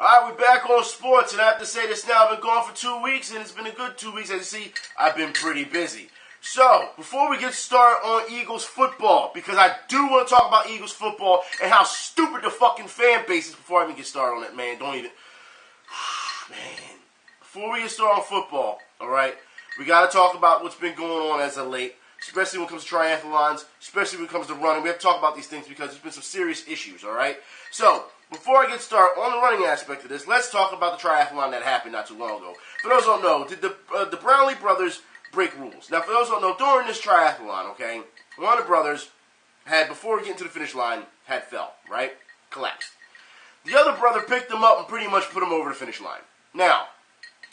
Alright, we're back on sports, and I have to say this now. I've been gone for 2 weeks, and it's been a good 2 weeks. As you see, I've been pretty busy. So, before we get started on Eagles football, because I do want to talk about Eagles football and how stupid the fucking fan base is before I even get started on it, man. Don't even... Man. Before we get started on football, alright, we got to talk about what's been going on as of late, especially when it comes to triathlons, especially when it comes to running. We have to talk about these things because there's been some serious issues, alright? So, before I get started on the running aspect of this, let's talk about the triathlon that happened not too long ago. For those who don't know, did the Brownlee Brothers break rules? Now, for those who don't know, during this triathlon, okay, one of the brothers had, before getting to the finish line, had fell, right? Collapsed. The other brother picked him up and pretty much put him over the finish line. Now,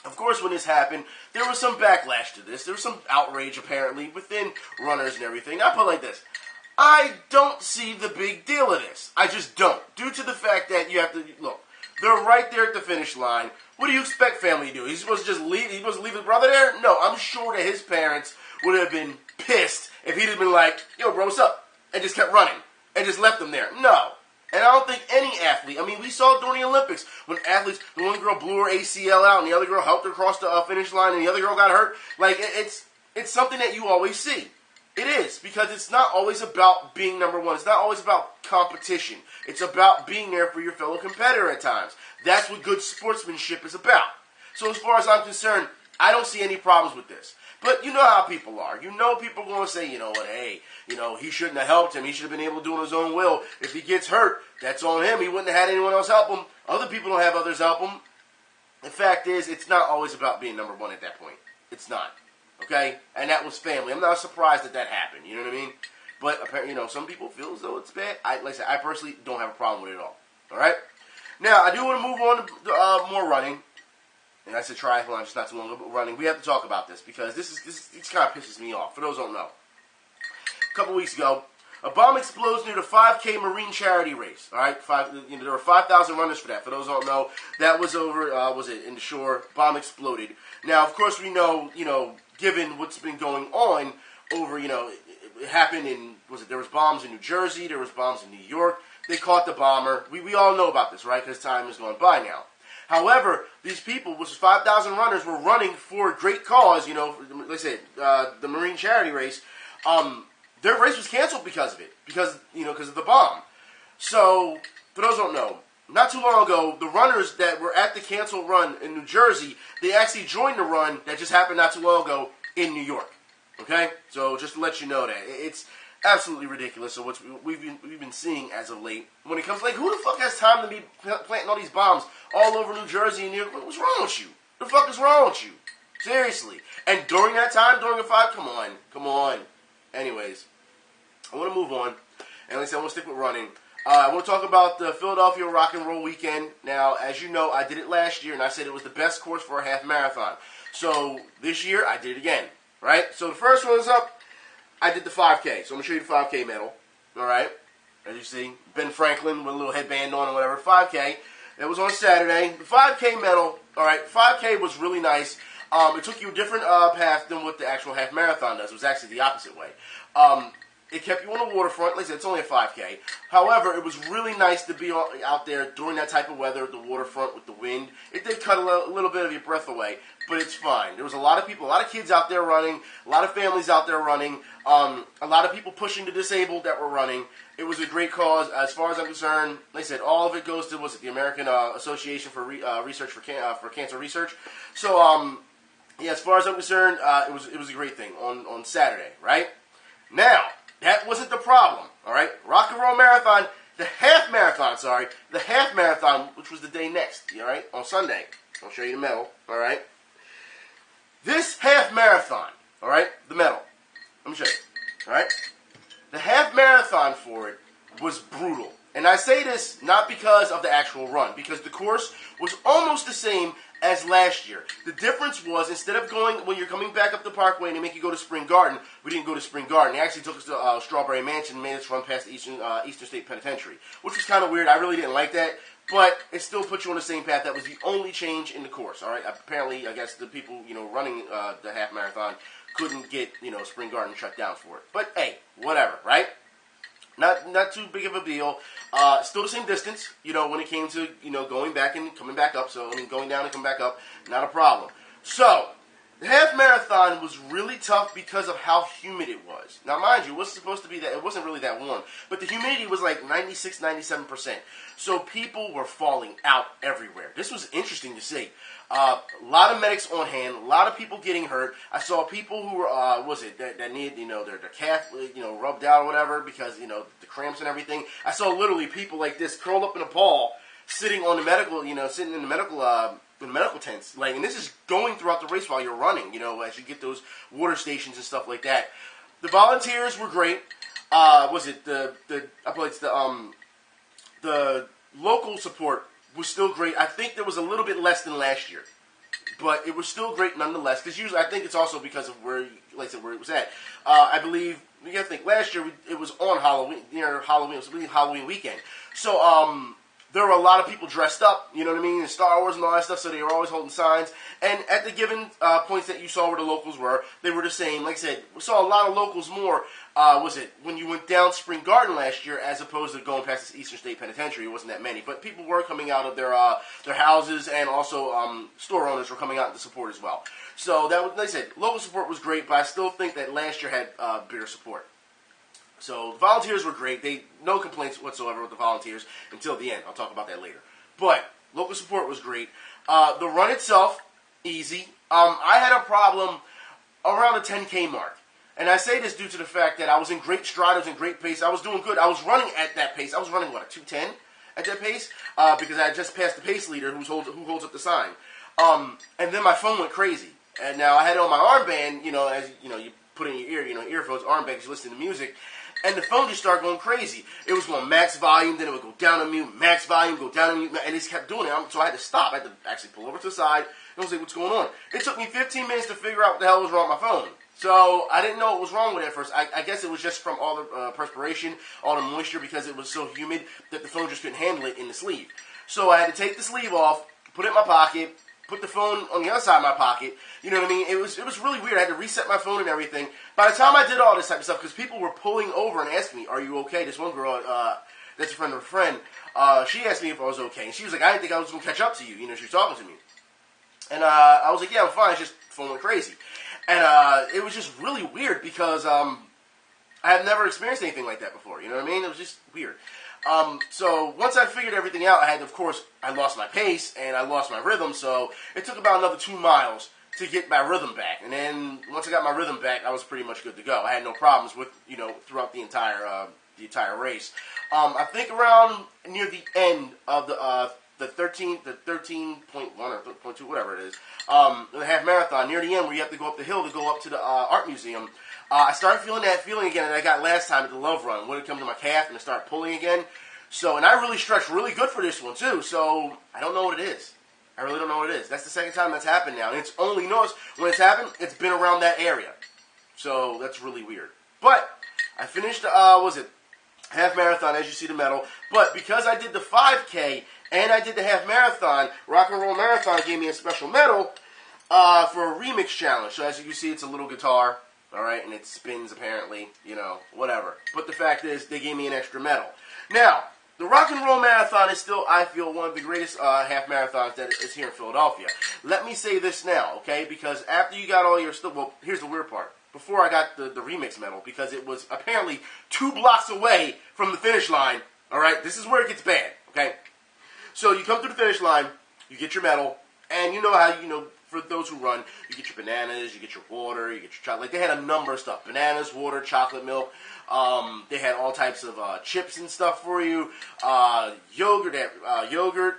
of course, when this happened, there was some backlash to this. There was some outrage, apparently, within runners and everything. Now, I put it like this. I don't see the big deal of this. I just don't. Due to the fact that you have to, look, they're right there at the finish line. What do you expect family to do? He's supposed to just leave, he's supposed to leave his brother there? No, I'm sure that his parents would have been pissed if he'd have been like, yo, bro, what's up? And just kept running and just left them there. No. And I don't think any athlete, I mean, we saw during the Olympics when athletes, the one girl blew her ACL out and the other girl helped her cross the finish line and the other girl got hurt. Like, it's something that you always see. It is, because it's not always about being number one. It's not always about competition. It's about being there for your fellow competitor at times. That's what good sportsmanship is about. So as far as I'm concerned, I don't see any problems with this. But you know how people are. You know people are going to say, you know what, hey, you know, he shouldn't have helped him. He should have been able to do it on his own will. If he gets hurt, that's on him. He wouldn't have had anyone else help him. Other people don't have others help him. The fact is, it's not always about being number one at that point. It's not. Okay? And that was family. I'm not surprised that happened. You know what I mean? But, apparently, you know, some people feel as though it's bad. Like I said, I personally don't have a problem with it at all. Alright? Now, I do want to move on to more running. And I said triathlon just not too long ago, but running. We have to talk about this because this kind of pisses me off. For those who don't know. A couple weeks ago, a bomb explodes near the 5K Marine charity race. Alright? There were 5,000 runners for that. For those who don't know, that was over, in the shore. Bomb exploded. Now, of course, we know, given what's been going on over, it happened in, there was bombs in New Jersey, there was bombs in New York. They caught the bomber. We all know about this, right? Because time has gone by now. However, these people, which was 5,000 runners, were running for a great cause, like I said, the Marine charity race. Their race was canceled because of it, because of the bomb. So, for those who don't know, not too long ago, the runners that were at the canceled run in New Jersey, they actually joined the run that just happened not too long ago in New York. Okay? So, just to let you know that. It's absolutely ridiculous. So, what we've been seeing as of late, when it comes, like, who the fuck has time to be planting all these bombs all over New Jersey and New York? What's wrong with you? What the fuck is wrong with you? Seriously. And during that time, during the fight, come on. Anyways, I want to move on. And like I said, I want to stick with running. I want to talk about the Philadelphia Rock and Roll Weekend. Now, as you know, I did it last year, and I said it was the best course for a half marathon. So, this year, I did it again, right? So, the first one is up. I did the 5K. So, I'm going to show you the 5K medal, all right? As you see, Ben Franklin with a little headband on or whatever, 5K. That was on Saturday. The 5K medal, all right, 5K was really nice. It took you a different path than what the actual half marathon does. It was actually the opposite way. It kept you on the waterfront. Like I said, it's only a 5K. However, it was really nice to be out there during that type of weather, the waterfront with the wind. It did cut a little bit of your breath away, but it's fine. There was a lot of people, a lot of kids out there running, a lot of families out there running, a lot of people pushing the disabled that were running. It was a great cause. As far as I'm concerned, like I said, all of it goes to, the American Association for Research for Cancer Research. So, yeah, as far as I'm concerned, it was a great thing on Saturday, right? Now, that wasn't the problem, all right? Rock and Roll Marathon, the half marathon, which was the day next, all right, on Sunday. I'll show you the medal, all right? This half marathon, all right, the medal, let me show you, all right? The half marathon for it was brutal. And I say this not because of the actual run, because the course was almost the same as last year. The difference was, instead of going, when you're coming back up the Parkway and they make you go to Spring Garden, we didn't go to Spring Garden. They actually took us to Strawberry Mansion and made us run past the Eastern State Penitentiary, which was kind of weird. I really didn't like that, but it still put you on the same path. That was the only change in the course, all right? Apparently, I guess the people, running the half marathon couldn't get, Spring Garden shut down for it. But, hey, whatever, right? Not too big of a deal. Still the same distance, when it came to, going back and coming back up. So, going down and coming back up, not a problem. So, the half marathon was really tough because of how humid it was. Now, mind you, it wasn't supposed to be that, it wasn't really that warm, but the humidity was like 96, 97%. So people were falling out everywhere. This was interesting to see. A lot of medics on hand, a lot of people getting hurt. I saw people who were, that need, their calf, rubbed out or whatever because, the cramps and everything. I saw literally people like this curled up in a ball, sitting on the medical, sitting in the medical tents, and this is going throughout the race while you're running, as you get those water stations and stuff like that. The volunteers were great. The local support was still great. I think there was a little bit less than last year, but it was still great nonetheless. Because usually, I think it's also because of where it was at. I believe you got to think last year it was on Halloween, near Halloween. It was really Halloween weekend. So there were a lot of people dressed up, and Star Wars and all that stuff, so they were always holding signs. And at the given points that you saw where the locals were, they were the same. Like I said, we saw a lot of locals more, when you went down Spring Garden last year, as opposed to going past this Eastern State Penitentiary. It wasn't that many. But people were coming out of their houses, and also store owners were coming out to support as well. So, that was, like I said, local support was great, but I still think that last year had bigger support. So, the volunteers were great. No complaints whatsoever with the volunteers until the end. I'll talk about that later. But, local support was great. The run itself, easy. I had a problem around the 10K mark. And I say this due to the fact that I was in great stride, I was in great pace, I was doing good. I was running at that pace. I was running, a 2:10 at that pace? Because I had just passed the pace leader who holds up the sign. And then my phone went crazy. And now I had it on my armband, as you put in your ear, earphones, armband, because you listen to music. And the phone just started going crazy. It was going max volume, then it would go down to mute, max volume, go down to mute, and it just kept doing it. So I had to stop. I had to actually pull over to the side and I was like, what's going on? It took me 15 minutes to figure out what the hell was wrong with my phone. So I didn't know what was wrong with it at first. I guess it was just from all the perspiration, all the moisture, because it was so humid that the phone just couldn't handle it in the sleeve. So I had to take the sleeve off, put it in my pocket, put the phone on the other side of my pocket. You know what I mean? It was really weird. I had to reset my phone and everything. By the time I did all this type of stuff, because people were pulling over and asking me, are you okay? This one girl, that's a friend of a friend, she asked me if I was okay. And she was like, I didn't think I was going to catch up to you. She was talking to me. And I was like, yeah, I'm fine. It's just the phone went crazy. And it was just really weird because I had never experienced anything like that before. You know what I mean? It was just weird. So once I figured everything out, I lost my pace and I lost my rhythm. So it took about another 2 miles to get my rhythm back. And then once I got my rhythm back, I was pretty much good to go. I had no problems with, throughout the entire race. I think around near the end of the 13.1 or 13.2, whatever it is, the half marathon, near the end where you have to go up the hill to go up to the art museum, I started feeling that feeling again that I got last time at the Love Run, when it comes to my calf and I start pulling again. So, and I really stretched really good for this one too, so I don't know what it is. I really don't know what it is. That's the second time that's happened now, and it's only noticed when it's happened, it's been around that area. So, that's really weird. But, I finished, half marathon, as you see the medal, but because I did the 5K, and I did the half marathon, RnR Marathon gave me a special medal for a remix challenge. So as you can see, it's a little guitar, all right, and it spins apparently, whatever. But the fact is, they gave me an extra medal. Now, the RnR Marathon is still, I feel, one of the greatest half marathons that is here in Philadelphia. Let me say this now, okay, because after you got all your stuff, well, here's the weird part. Before I got the remix medal, because it was apparently 2 blocks away from the finish line, all right, this is where it gets bad, okay? So you come through the finish line, you get your medal, and you know how, for those who run, you get your bananas, you get your water, you get your chocolate. Like, they had a number of stuff. Bananas, water, chocolate milk. They had all types of chips and stuff for you. Yogurt.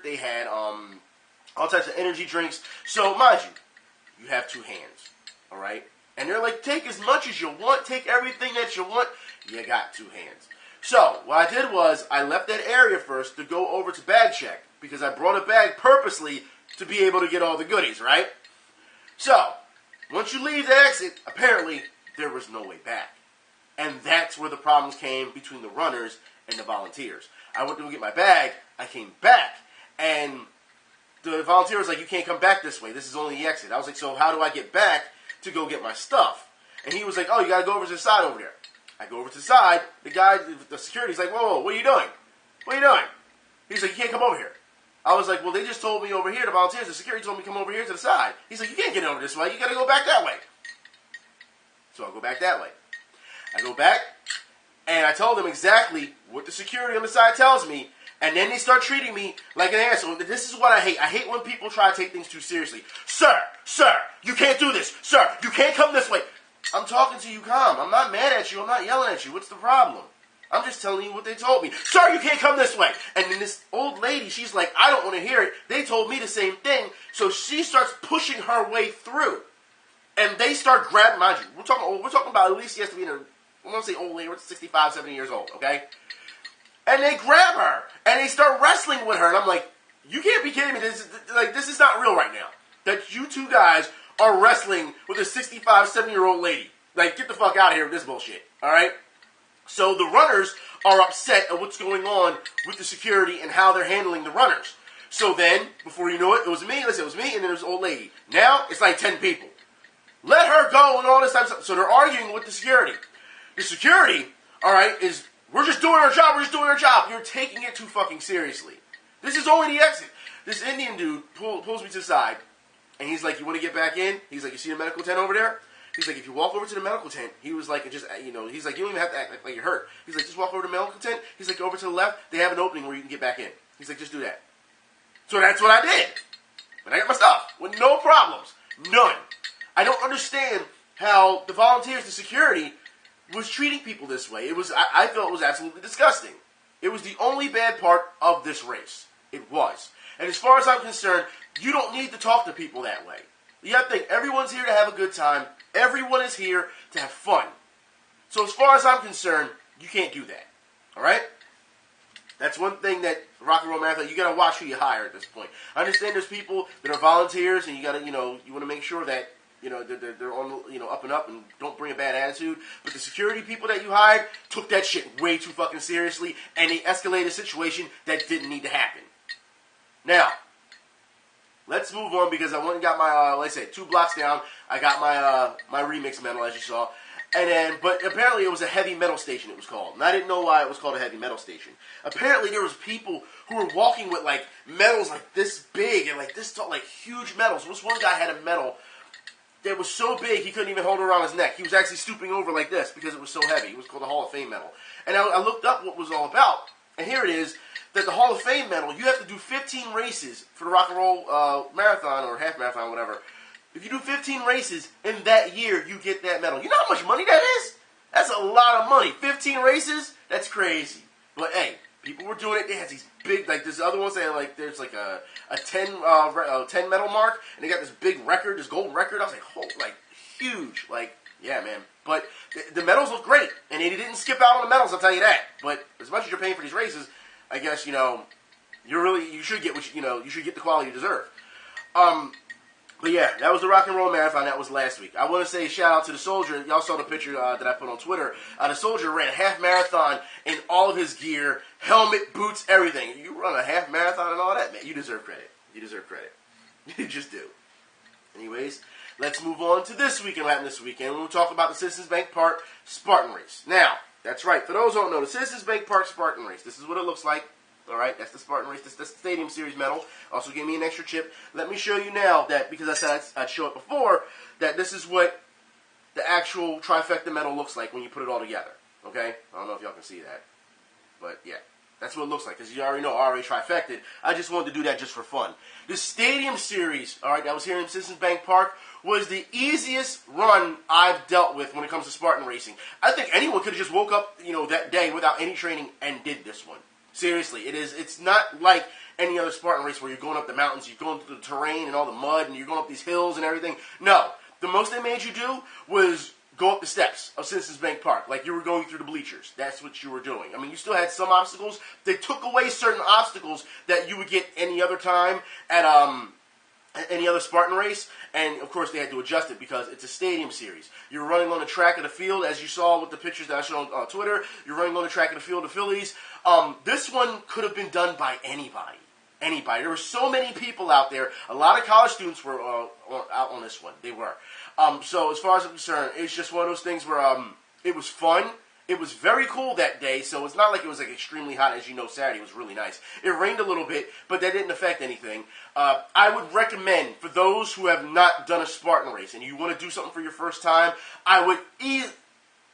They had all types of energy drinks. So, mind you, you have 2 hands, all right? And they're like, take as much as you want, take everything that you want. You got 2 hands. So, what I did was, I left that area first to go over to bag check, because I brought a bag purposely to be able to get all the goodies, right? So, once you leave the exit, apparently, there was no way back. And that's where the problems came between the runners and the volunteers. I went to go get my bag, I came back, and the volunteer was like, you can't come back this way, this is only the exit. I was like, so how do I get back to go get my stuff? And he was like, oh, you gotta go over to the side over there. I go over to the side. The guy, the security's like, whoa, what are you doing? What are you doing? He's like, you can't come over here. I was like, well, they just told me over here, the volunteers, the security told me to come over here to the side. He's like, you can't get over this way. You got to go back that way. So I go back that way. I go back, and I told them exactly what the security on the side tells me, and then they start treating me like an asshole. This is what I hate. I hate when people try to take things too seriously. Sir, you can't do this. Sir, you can't come this way. I'm talking to you calm. I'm not mad at you. I'm not yelling at you. What's the problem? I'm just telling you what they told me. Sir, you can't come this way. And then this old lady, she's like, I don't want to hear it. They told me the same thing. So she starts pushing her way through. And they start grabbing, mind you, we're talking about at least she has to be in her, I want to say old lady, 65, 70 years old, okay? And they grab her. And they start wrestling with her. And I'm like, you can't be kidding me. This is not real right now. That you two guys are wrestling with a 65, 70-year-old lady. Like, get the fuck out of here with this bullshit, all right? So the runners are upset at what's going on with the security and how they're handling the runners. So then, before you know it, it was me, and then there's an old lady. Now, it's like 10 people. Let her go and all this type of stuff. So they're arguing with the security. The security, all right, is, we're just doing our job. You're taking it too fucking seriously. This is only the exit. This Indian dude pulls me to the side, and he's like, you want to get back in? He's like, you see the medical tent over there? He's like, if you walk over to the medical tent, he was like, he's like, you don't even have to act like you're hurt. He's like, just walk over to the medical tent. He's like, go over to the left. They have an opening where you can get back in. He's like, just do that. So that's what I did. But I got my stuff with no problems. None. I don't understand how the volunteers, the security, was treating people this way. I felt it was absolutely disgusting. It was the only bad part of this race. It was. And as far as I'm concerned, you don't need to talk to people that way. You have to think, everyone's here to have a good time. Everyone is here to have fun. So as far as I'm concerned, you can't do that. All right? That's one thing that Rock and Roll Marathon, you got to watch who you hire at this point. I understand there's people that are volunteers, and you got to, you want to make sure that, they're on, up and up and don't bring a bad attitude. But the security people that you hired took that shit way too fucking seriously, and they escalated a situation that didn't need to happen. Now, let's move on, because I went and got my, like I said, 2 blocks down, I got my remix medal, as you saw. And then, but apparently it was a heavy metal station, it was called. And I didn't know why it was called a heavy metal station. Apparently there was people who were walking with, like, medals like this big and like this tall, like huge medals. This one guy had a medal that was so big he couldn't even hold it around his neck. He was actually stooping over like this because it was so heavy. It was called the Hall of Fame medal. And I looked up what it was all about. And here it is, that the Hall of Fame medal, you have to do 15 races for the Rock and Roll Marathon or half marathon, whatever. If you do 15 races in that year, you get that medal. You know how much money that is? That's a lot of money. 15 races? That's crazy. But hey, people were doing it. They had these big, like this other one saying like there's like a 10 medal mark, and they got this big record, this gold record. I was like, oh, like huge. Like, yeah, man. But the medals look great, and they didn't skip out on the medals, I'll tell you that. But as much as you're paying for these races, I guess, you should get what you should get the quality you deserve. But yeah, that was the Rock and Roll Marathon. That was last week. I want to say shout out to the Soldier. Y'all saw the picture that I put on Twitter. The Soldier ran a half marathon in all of his gear, helmet, boots, everything. You run a half marathon and all that, man. You deserve credit. You deserve credit. You just do. Anyways, let's move on to this weekend. What happened this weekend? We'll talk about the Citizens Bank Park Spartan Race. Now, that's right. For those who don't know, the Citizens Bank Park Spartan Race. This is what it looks like. All right, that's the Spartan Race. That's the Stadium Series medal. Also gave me an extra chip. Let me show you now that, because I said I'd show it before, that this is what the actual trifecta medal looks like when you put it all together. Okay? I don't know if y'all can see that. But yeah, that's what it looks like, because you already know I already trifected. I just wanted to do that just for fun. The Stadium Series, all right, that was here in Citizens Bank Park, was the easiest run I've dealt with when it comes to Spartan racing. I think anyone could have just woke up, that day without any training and did this one. Seriously, it's not like any other Spartan race where you're going up the mountains, you're going through the terrain and all the mud, and you're going up these hills and everything. No, the most they made you do was go up the steps of Citizens Bank Park, like you were going through the bleachers. That's what you were doing. I mean, you still had some obstacles. They took away certain obstacles that you would get any other time at any other Spartan race, and of course they had to adjust it because it's a Stadium Series. You're running on the track of the field, as you saw with the pictures that I showed on Twitter. You're running on the track of the field of Phillies. This one could have been done by anybody. Anybody. There were so many people out there. A lot of college students were out on this one. They were. So as far as I'm concerned, it's just one of those things where it was fun, It was very cool that day, so it's not like it was like extremely hot. As you know, Saturday was really nice. It rained a little bit, but that didn't affect anything. I would recommend, for those who have not done a Spartan race and you want to do something for your first time, I would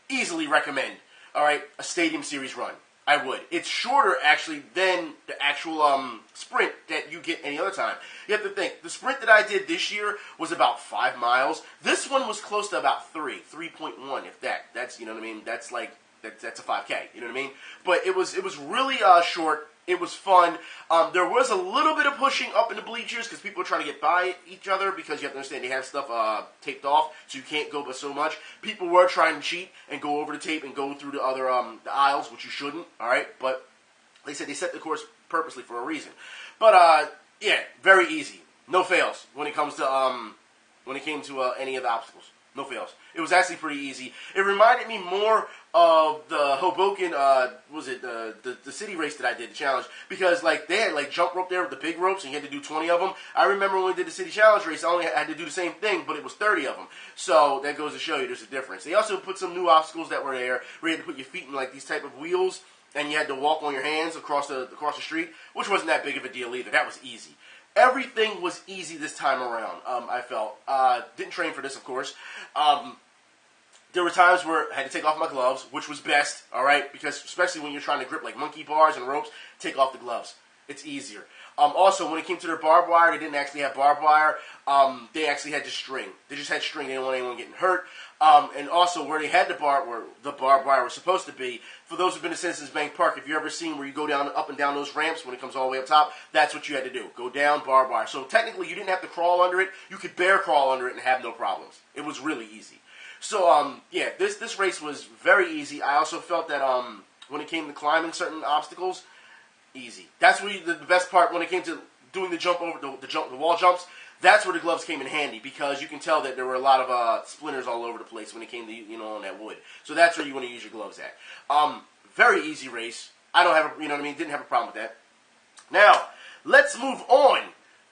easily recommend, all right, a Stadium Series run. I would. It's shorter, actually, than the actual sprint that you get any other time. You have to think, the sprint that I did this year was about 5 miles. This one was close to about 3.1, if that. That's, you know what I mean? That's like, that's a 5K, you know what I mean? But it was really short. It was fun. There was a little bit of pushing up in the bleachers because people were trying to get by each other because you have to understand they have stuff taped off, so you can't go but so much. People were trying to cheat and go over the tape and go through the other the aisles, which you shouldn't, all right? But they said they set the course purposely for a reason. But, yeah, very easy. No fails when it comes to when it came to any of the obstacles. No fails. It was actually pretty easy. It reminded me more of the Hoboken, the city race that I did, the challenge, because like they had like jump rope there with the big ropes, and you had to do 20 of them. I remember when we did the city challenge race, I only had to do the same thing, but it was 30 of them. So that goes to show you there's a difference. They also put some new obstacles that were there, where you had to put your feet in like these type of wheels, and you had to walk on your hands across the street, which wasn't that big of a deal either. That was easy. Everything was easy this time around, I felt. Didn't train for this, of course. There were times where I had to take off my gloves, which was best, all right? Because especially when you're trying to grip like monkey bars and ropes, take off the gloves. It's easier. Also, when it came to their barbed wire, they didn't actually have barbed wire. They actually had just string. They just had string. They didn't want anyone getting hurt. And also, where they had the barbed wire was supposed to be, for those who've been to Citizens Bank Park, if you've ever seen where you go down up and down those ramps when it comes all the way up top, that's what you had to do. Go down, barbed wire. So technically, you didn't have to crawl under it. You could bear crawl under it and have no problems. It was really easy. So, yeah, this race was very easy. I also felt that when it came to climbing certain obstacles, easy. That's really the best part when it came to doing the jump over the wall jumps. That's where the gloves came in handy because you can tell that there were a lot of splinters all over the place when it came to on that wood. So that's where you want to use your gloves at. Very easy race. I don't have didn't have a problem with that. Now let's move on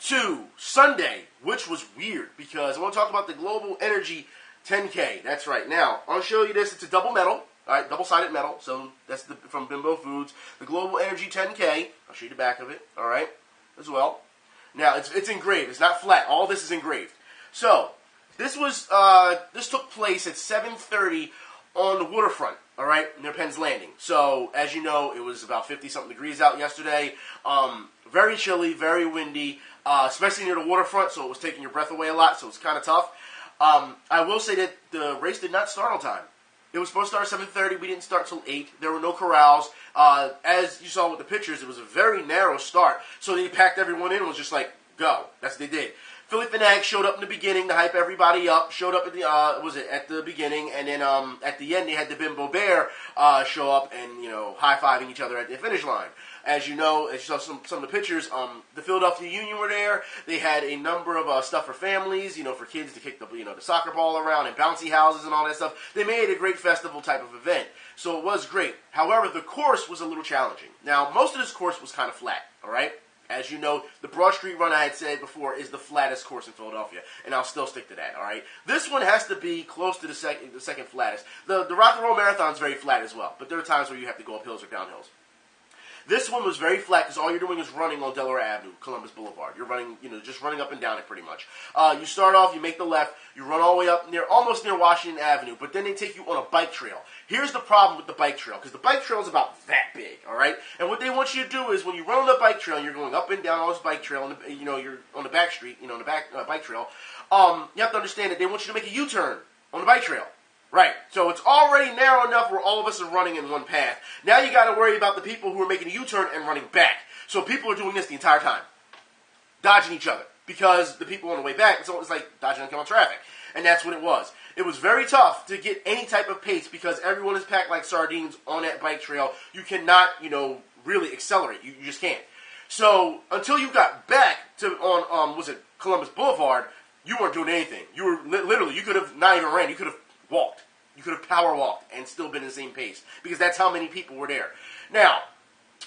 to Sunday, which was weird because I want to talk about the Global Energy 10K. That's right. Now I'll show you this. It's a double medal. All right, double-sided medal. So that's from Bimbo Foods. The Global Energy 10K. I'll show you the back of it. All right, as well. Now it's engraved. It's not flat. All this is engraved. So this took place at 7:30 on the waterfront. All right, near Penn's Landing. So as you know, it was about 50-something degrees out yesterday. Very chilly, very windy, especially near the waterfront. So it was taking your breath away a lot. So it's kind of tough. I will say that the race did not start on time. It was supposed to start at 7:30. We didn't start till 8. There were no corrals. As you saw with the pictures, it was a very narrow start. So they packed everyone in and was just like, go. That's what they did. Philly Fanatics showed up in the beginning to hype everybody up. Showed up at the beginning, and then at the end they had the Bimbo Bear show up and high-fiving each other at the finish line. As you know, as you saw some of the pictures, the Philadelphia Union were there. They had a number of stuff for families, for kids to kick the soccer ball around and bouncy houses and all that stuff. They made it a great festival type of event, so it was great. However, the course was a little challenging. Now, most of this course was kind of flat. All right. As you know, the Broad Street Run, I had said before, is the flattest course in Philadelphia, and I'll still stick to that, all right? This one has to be close to the second flattest. The Rock and Roll Marathon is very flat as well, but there are times where you have to go up hills or down hills. This one was very flat because all you're doing is running on Delaware Avenue, Columbus Boulevard. You're running, just running up and down it pretty much. You start off, you make the left, you run all the way up almost near Washington Avenue, but then they take you on a bike trail. Here's the problem with the bike trail, because the bike trail is about that big, all right? And what they want you to do is when you run on the bike trail and you're going up and down on this bike trail, and you're on the back street, on the back bike trail, you have to understand that they want you to make a U-turn on the bike trail. Right, so it's already narrow enough where all of us are running in one path. Now you got to worry about the people who are making a U-turn and running back. So people are doing this the entire time, dodging each other, because the people on the way back, it's like dodging on traffic. And that's what it was. It was very tough to get any type of pace because everyone is packed like sardines on that bike trail. You cannot, really accelerate. You just can't. So until you got back to Columbus Boulevard, you weren't doing anything. You were literally, you could have not even ran. You could have walked. You could have power walked and still been in the same pace because that's how many people were there. Now,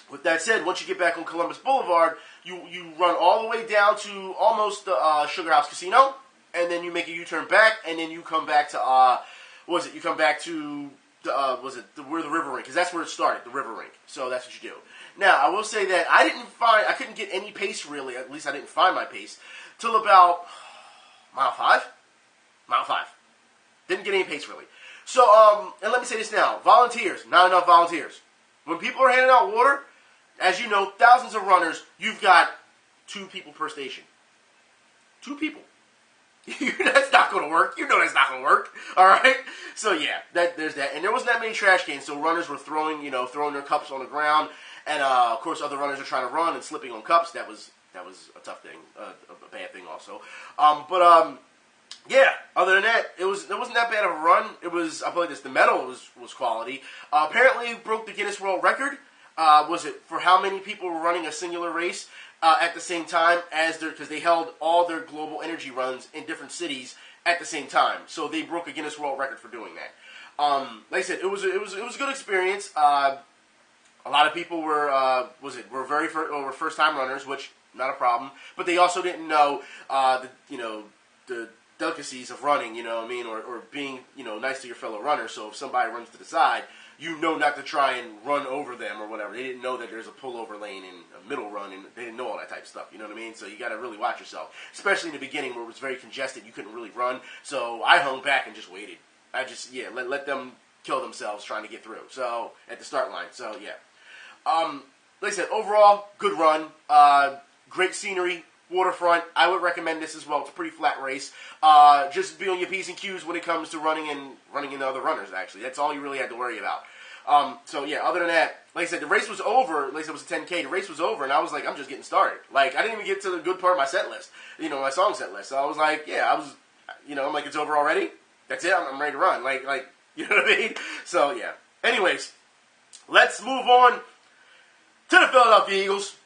with that said, once you get back on Columbus Boulevard, you run all the way down to almost the Sugar House Casino, and then you make a U-turn back, and then you come back to you come back to where the river rink, because that's where it started, the river rink. So that's what you do. Now, I will say that I couldn't get any pace really, at least I didn't find my pace, till about mile 5. Didn't get any pace really. So, and let me say this now, volunteers, not enough volunteers. When people are handing out water, as you know, thousands of runners, you've got 2 people per station. 2 people. That's not going to work. You know that's not going to work. All right? So, yeah, there's that. And there wasn't that many trash cans, so runners were throwing their cups on the ground. And, of course, other runners are trying to run and slipping on cups. That was a tough thing, a bad thing also. Yeah, other than that, it wasn't that bad of a run. It was, I'll put this, the medal was quality. Apparently, it broke the Guinness World Record. Was it for how many people were running a singular race at the same time because they held all their global energy runs in different cities at the same time. So they broke a Guinness World Record for doing that. Like I said, it was a good experience. A lot of people were first time runners, which not a problem. But they also didn't know the delicacies of running, you know what I mean, or being, nice to your fellow runner. So if somebody runs to the side, you know not to try and run over them or whatever. They didn't know that there's a pullover lane and a middle run, and they didn't know all that type of stuff, you know what I mean? So you got to really watch yourself, especially in the beginning where it was very congested. You couldn't really run, so I hung back and just waited. I just, let them kill themselves trying to get through. So at the start line, so yeah. Like I said, overall, good run, great scenery. Waterfront, I would recommend this as well. It's a pretty flat race. Just be on your P's and Q's when it comes to running into other runners, actually. That's all you really had to worry about. So, yeah, other than that, like I said, the race was over. Like I said, it was a 10K. The race was over, and I was like, I'm just getting started. Like, I didn't even get to the good part of my set list, my song set list. So I was like, I'm like, it's over already? That's it? I'm ready to run. Like, you know what I mean? So, yeah. Anyways, let's move on to the Philadelphia Eagles.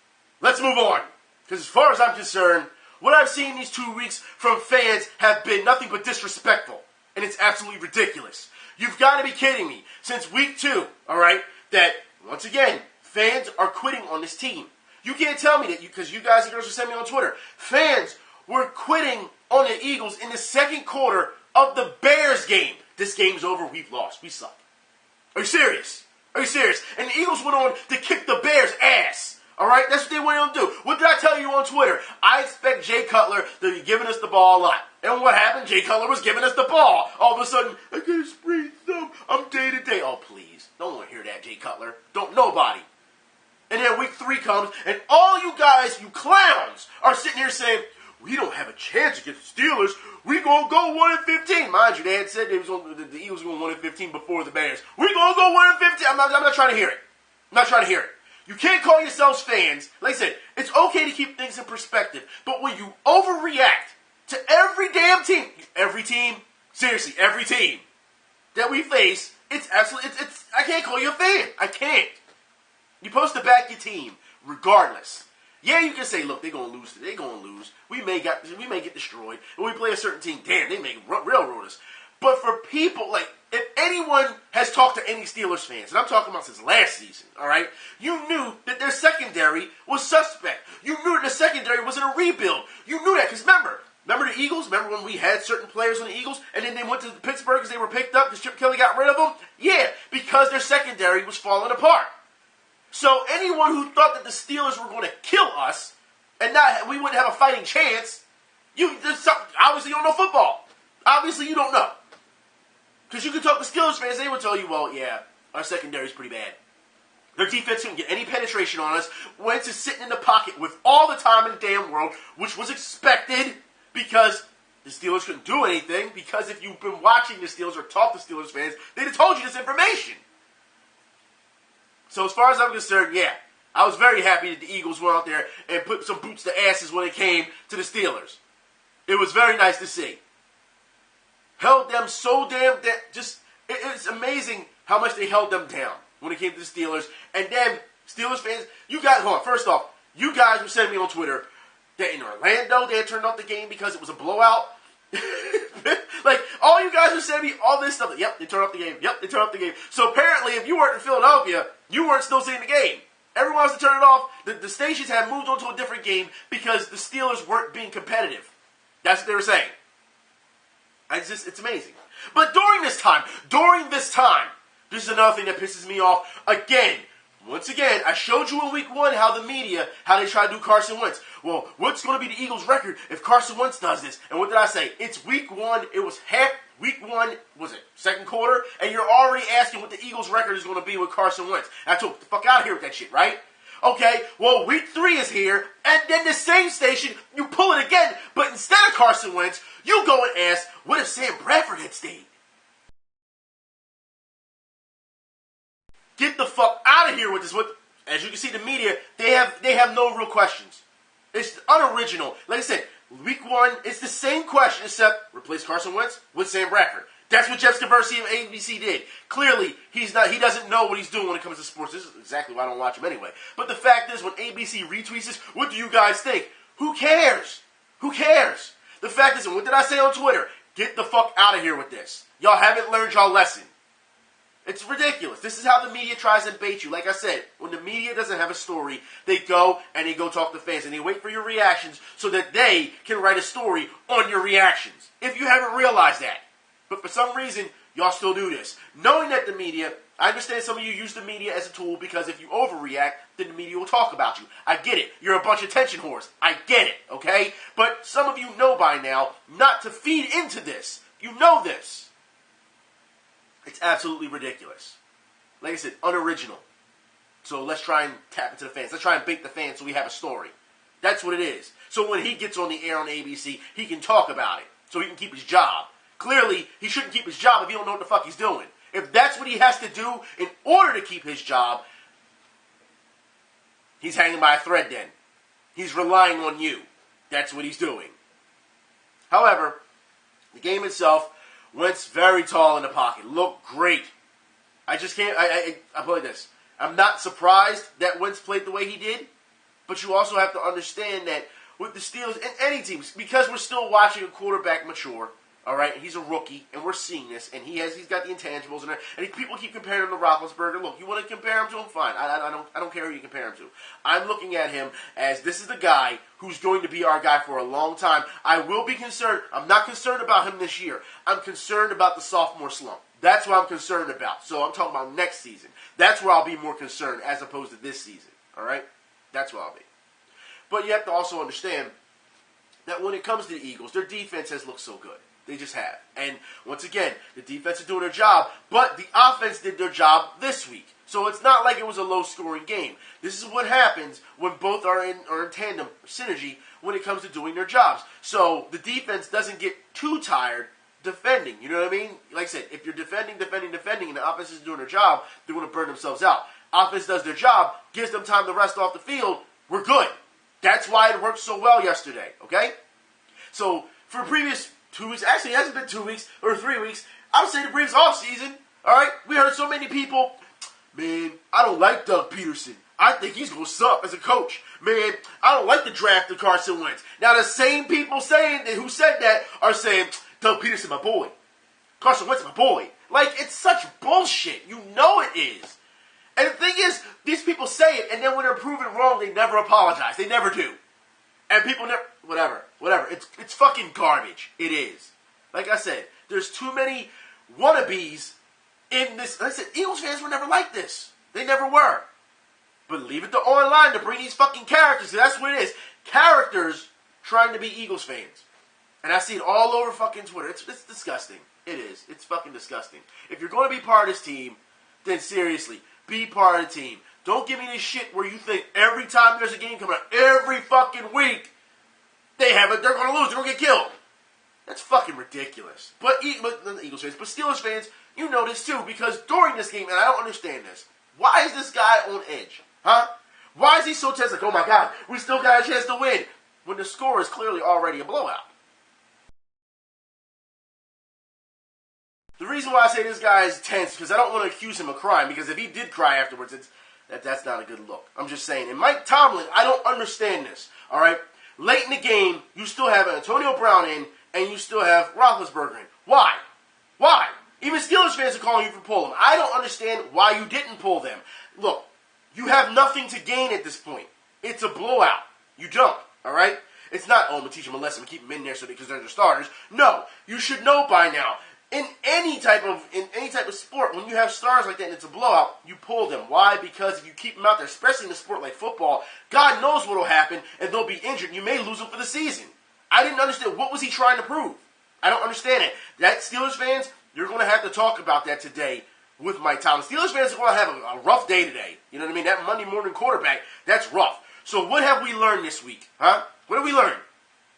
Let's move on. Because as far as I'm concerned, what I've seen these 2 weeks from fans have been nothing but disrespectful. And it's absolutely ridiculous. You've got to be kidding me. Since week 2, all right, that, once again, fans are quitting on this team. You can't tell me that, because you guys and girls are sending me on Twitter. Fans were quitting on the Eagles in the second quarter of the Bears game. This game's over. We've lost. We suck. Are you serious? Are you serious? And the Eagles went on to kick the Bears' ass. All right, that's what they went on to do. What did I tell you on Twitter? I expect Jay Cutler to be giving us the ball a lot. And what happened? Jay Cutler was giving us the ball. All of a sudden, I got a sprained thumb. I'm day to day. Oh, please. Don't want to hear that, Jay Cutler. Don't nobody. And then week 3 comes, and all you guys, you clowns, are sitting here saying, we don't have a chance against the Steelers. We gonna go 1-15. Mind you, they had said the Eagles were going 1-15 before the Bears. We gonna go 1-15. I'm not trying to hear it. I'm not trying to hear it. You can't call yourselves fans. Like I said, it's okay to keep things in perspective. But when you overreact to every damn team, seriously, every team that we face, it's absolutely, I can't call you a fan. I can't. You're supposed to back your team, regardless. Yeah, you can say, look, they're going to lose. They're going to lose. We may get destroyed. And we play a certain team, damn, they may railroad us. But for people, like, if anyone has talked to any Steelers fans, and I'm talking about since last season, all right, you knew that their secondary was suspect. You knew that the secondary was in a rebuild. You knew that, because remember the Eagles? Remember when we had certain players on the Eagles, and then they went to Pittsburgh because they were picked up because Chip Kelly got rid of them? Yeah, because their secondary was falling apart. So anyone who thought that the Steelers were going to kill us, and we wouldn't have a fighting chance, obviously you don't know football. Obviously you don't know. Because you can talk to Steelers fans, they will tell you, well, yeah, our secondary is pretty bad. Their defense couldn't get any penetration on us. Wentz is sitting in the pocket with all the time in the damn world, which was expected because the Steelers couldn't do anything. Because if you've been watching the Steelers or talked to Steelers fans, they'd have told you this information. So as far as I'm concerned, yeah, I was very happy that the Eagles went out there and put some boots to asses when it came to the Steelers. It was very nice to see. Held them so damn, it's amazing how much they held them down when it came to the Steelers. And then, Steelers fans, first off, you guys were sending me on Twitter that in Orlando they had turned off the game because it was a blowout. Like, all you guys were sending me all this stuff. Yep, they turned off the game. Yep, they turned off the game. So apparently, if you weren't in Philadelphia, you weren't still seeing the game. Everyone wants to turn it off. The stations had moved on to a different game because the Steelers weren't being competitive. That's what they were saying. It's amazing. But during this time, This is another thing that pisses me off. Once again, I showed you in week 1 how the media, how they try to do Carson Wentz. Well, what's going to be the Eagles' record if Carson Wentz does this? And what did I say? It's week 1. It was week 1, was it second quarter? And you're already asking what the Eagles' record is going to be with Carson Wentz. And I told you, the fuck out of here with that shit, right? Okay, well, week 3 is here, and then the same station, you pull it again, but instead of Carson Wentz, you go and ask, what if Sam Bradford had stayed? Get the fuck out of here with this. As you can see, the media, they have no real questions. It's unoriginal. Like I said, week 1, it's the same question, except replace Carson Wentz with Sam Bradford. That's what Jeff Scaversi of ABC did. Clearly, he doesn't know what he's doing when it comes to sports. This is exactly why I don't watch him anyway. But the fact is, when ABC retweets this, what do you guys think? Who cares? Who cares? The fact is, and what did I say on Twitter? Get the fuck out of here with this. Y'all haven't learned y'all lesson. It's ridiculous. This is how the media tries to bait you. Like I said, when the media doesn't have a story, they go talk to fans, and they wait for your reactions so that they can write a story on your reactions. If you haven't realized that. But for some reason, y'all still do this. Knowing that the media, I understand some of you use the media as a tool because if you overreact, then the media will talk about you. I get it. You're a bunch of attention whores. I get it, okay? But some of you know by now not to feed into this. You know this. It's absolutely ridiculous. Like I said, unoriginal. So let's try and tap into the fans. Let's try and bait the fans so we have a story. That's what it is. So when he gets on the air on ABC, he can talk about it. So he can keep his job. Clearly, he shouldn't keep his job if he don't know what the fuck he's doing. If that's what he has to do in order to keep his job, he's hanging by a thread then. He's relying on you. That's what he's doing. However, the game itself, Wentz very tall in the pocket. Looked great. I just can't, I play this. I'm not surprised that Wentz played the way he did, but you also have to understand that with the Steelers and any teams, because we're still watching a quarterback mature, all right, he's a rookie, and we're seeing this, and he's got the intangibles, and people keep comparing him to Roethlisberger. Look, you want to compare him to him? Fine. I don't care who you compare him to. I'm looking at him as this is the guy who's going to be our guy for a long time. I will be concerned. I'm not concerned about him this year. I'm concerned about the sophomore slump. That's what I'm concerned about. So I'm talking about next season. That's where I'll be more concerned as opposed to this season, all right? That's where I'll be. But you have to also understand that when it comes to the Eagles, their defense has looked so good. They just have. And once again, the defense is doing their job, but the offense did their job this week. So it's not like it was a low-scoring game. This is what happens when both are in tandem, synergy, when it comes to doing their jobs. So the defense doesn't get too tired defending. You know what I mean? Like I said, if you're defending, and the offense is doing their job, they're going to burn themselves out. Offense does their job, gives them time to rest off the field, we're good. That's why it worked so well yesterday, okay? So for the previous 2 weeks, actually it hasn't been 2 weeks or 3 weeks, I would say the previous offseason, all right? We heard so many people, man, I don't like Doug Peterson. I think he's going to suck as a coach. Man, I don't like the draft of Carson Wentz. Now the same people who said that are saying, Doug Peterson, my boy. Carson Wentz, my boy. Like, it's such bullshit. You know it is. And the thing is, these people say it, and then when they're proven wrong, they never apologize. They never do. And people never, whatever. It's fucking garbage. It is. Like I said, there's too many wannabes in this. Like I said, Eagles fans were never like this. They never were. But leave it to online to bring these fucking characters. That's what it is. Characters trying to be Eagles fans. And I see it all over fucking Twitter. It's disgusting. It is. It's fucking disgusting. If you're going to be part of this team, then seriously, be part of the team. Don't give me this shit where you think every time there's a game coming up, every fucking week, they're going to lose, they're going to get killed. That's fucking ridiculous. But not the Eagles fans, but Steelers fans, you know this too, because during this game, and I don't understand this, why is this guy on edge? Huh? Why is he so tense? Like, oh my God, we still got a chance to win, when the score is clearly already a blowout. The reason why I say this guy is tense, because I don't want to accuse him of crying, because if he did cry afterwards, that's not a good look. I'm just saying. And Mike Tomlin, I don't understand this, all right? Late in the game, you still have Antonio Brown in, and you still have Roethlisberger in. Why? Why? Even Steelers fans are calling you for pulling them. I don't understand why you didn't pull them. Look, you have nothing to gain at this point. It's a blowout. You don't, all right? It's not, oh, I'm going to teach them a lesson, keep them in there because they're the starters. No, you should know by now. In any type of sport, when you have stars like that and it's a blowout, you pull them. Why? Because if you keep them out there, especially in a sport like football, God knows what will happen, and they'll be injured. You may lose them for the season. I didn't understand. What was he trying to prove? I don't understand it. That Steelers fans, you're going to have to talk about that today with Mike Tomlin. Steelers fans are going to have a rough day today. You know what I mean? That Monday morning quarterback, that's rough. So what have we learned this week? Huh? What have we learned?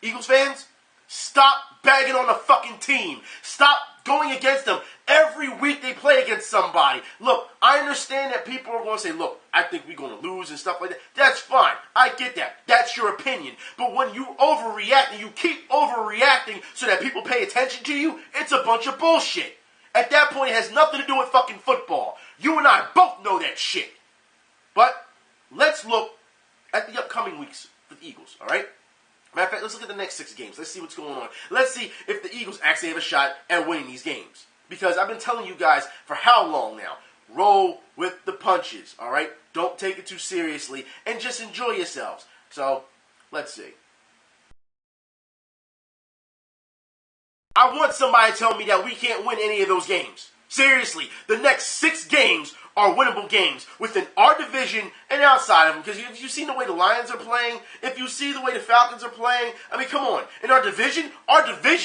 Eagles fans, stop bagging on the fucking team. Stop going against them. Every week they play against somebody. Look, I understand that people are going to say, look, I think we're going to lose and stuff like that. That's fine. I get that. That's your opinion. But when you overreact and you keep overreacting so that people pay attention to you, it's a bunch of bullshit. At that point, it has nothing to do with fucking football. You and I both know that shit. But let's look at the upcoming weeks for the Eagles, all right? Matter of fact, let's look at the next 6 games. Let's see what's going on. Let's see if the Eagles actually have a shot at winning these games. Because I've been telling you guys for how long now? Roll with the punches, all right? Don't take it too seriously and just enjoy yourselves. So, let's see. I want somebody to tell me that we can't win any of those games. Seriously, the next 6 games are winnable games within our division and outside of them. Because if you've seen the way the Lions are playing, if you see the way the Falcons are playing, I mean, come on. In our division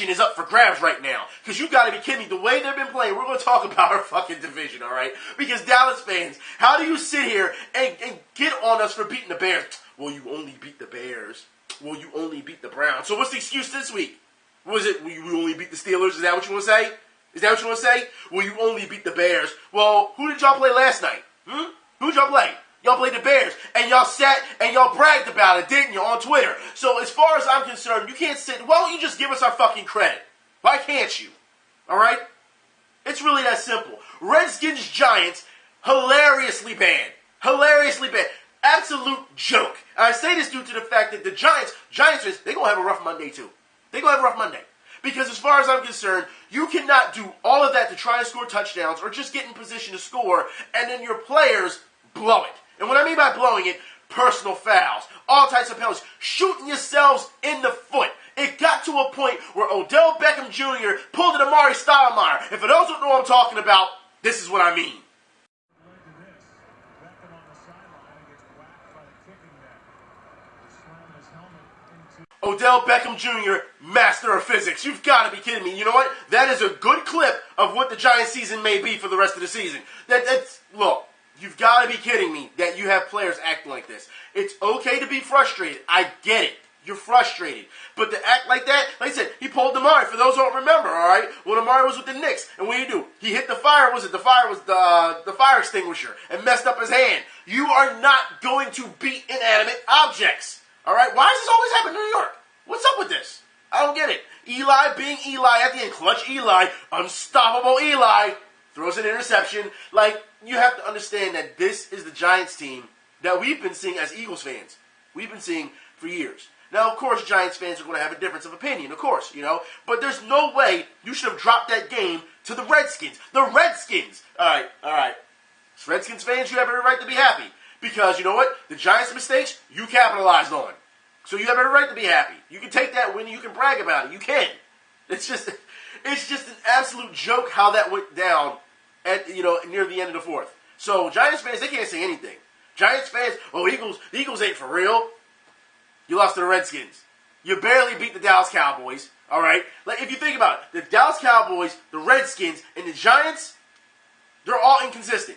is up for grabs right now. Because you got to be kidding me. The way they've been playing, we're going to talk about our fucking division, all right? Because Dallas fans, how do you sit here and get on us for beating the Bears? Well, you only beat the Bears. Well, you only beat the Browns. So what's the excuse this week? Was it, we only beat the Steelers? Is that what you want to say? Is that what you want to say? Well, you only beat the Bears. Well, who did y'all play last night? Who did y'all play? Y'all played the Bears. And y'all sat and y'all bragged about it, didn't you, on Twitter? So as far as I'm concerned, you can't sit. Why don't you just give us our fucking credit? Why can't you? All right? It's really that simple. Redskins Giants, hilariously bad. Hilariously bad. Absolute joke. And I say this due to the fact that the Giants, they're going to have a rough Monday too. They're going to have a rough Monday. Because as far as I'm concerned, you cannot do all of that to try and score touchdowns or just get in position to score, and then your players blow it. And what I mean by blowing it, personal fouls, all types of penalties, shooting yourselves in the foot. It got to a point where Odell Beckham Jr. pulled an Amari Stoudemire. And for those who don't know what I'm talking about, this is what I mean. Odell Beckham Jr., master of physics. You've got to be kidding me. You know what? That is a good clip of what the Giants season may be for the rest of the season. Look, you've got to be kidding me that you have players acting like this. It's okay to be frustrated. I get it. You're frustrated. But to act like that, like I said, he pulled Amari. For those who don't remember, all right? When Amari was with the Knicks, and what did he do? He hit the fire. The fire was the fire extinguisher and messed up his hand. You are not going to beat inanimate objects. All right? Why does this always happen in New York? What's up with this? I don't get it. Eli being Eli at the end, clutch Eli, unstoppable Eli, throws an interception. Like, you have to understand that this is the Giants team that we've been seeing as Eagles fans. We've been seeing for years. Now, of course, Giants fans are going to have a difference of opinion, of course, you know. But there's no way you should have dropped that game to the Redskins. The Redskins! All right. Redskins fans, you have every right to be happy. Because, you know what? The Giants' mistakes, you capitalized on. So you have every right to be happy. You can take that win, you can brag about it. You can. It's just an absolute joke how that went down at, near the end of the fourth. So Giants fans, they can't say anything. Giants fans, the Eagles ain't for real. You lost to the Redskins. You barely beat the Dallas Cowboys. All right? Like, if you think about it, the Dallas Cowboys, the Redskins, and the Giants, they're all inconsistent.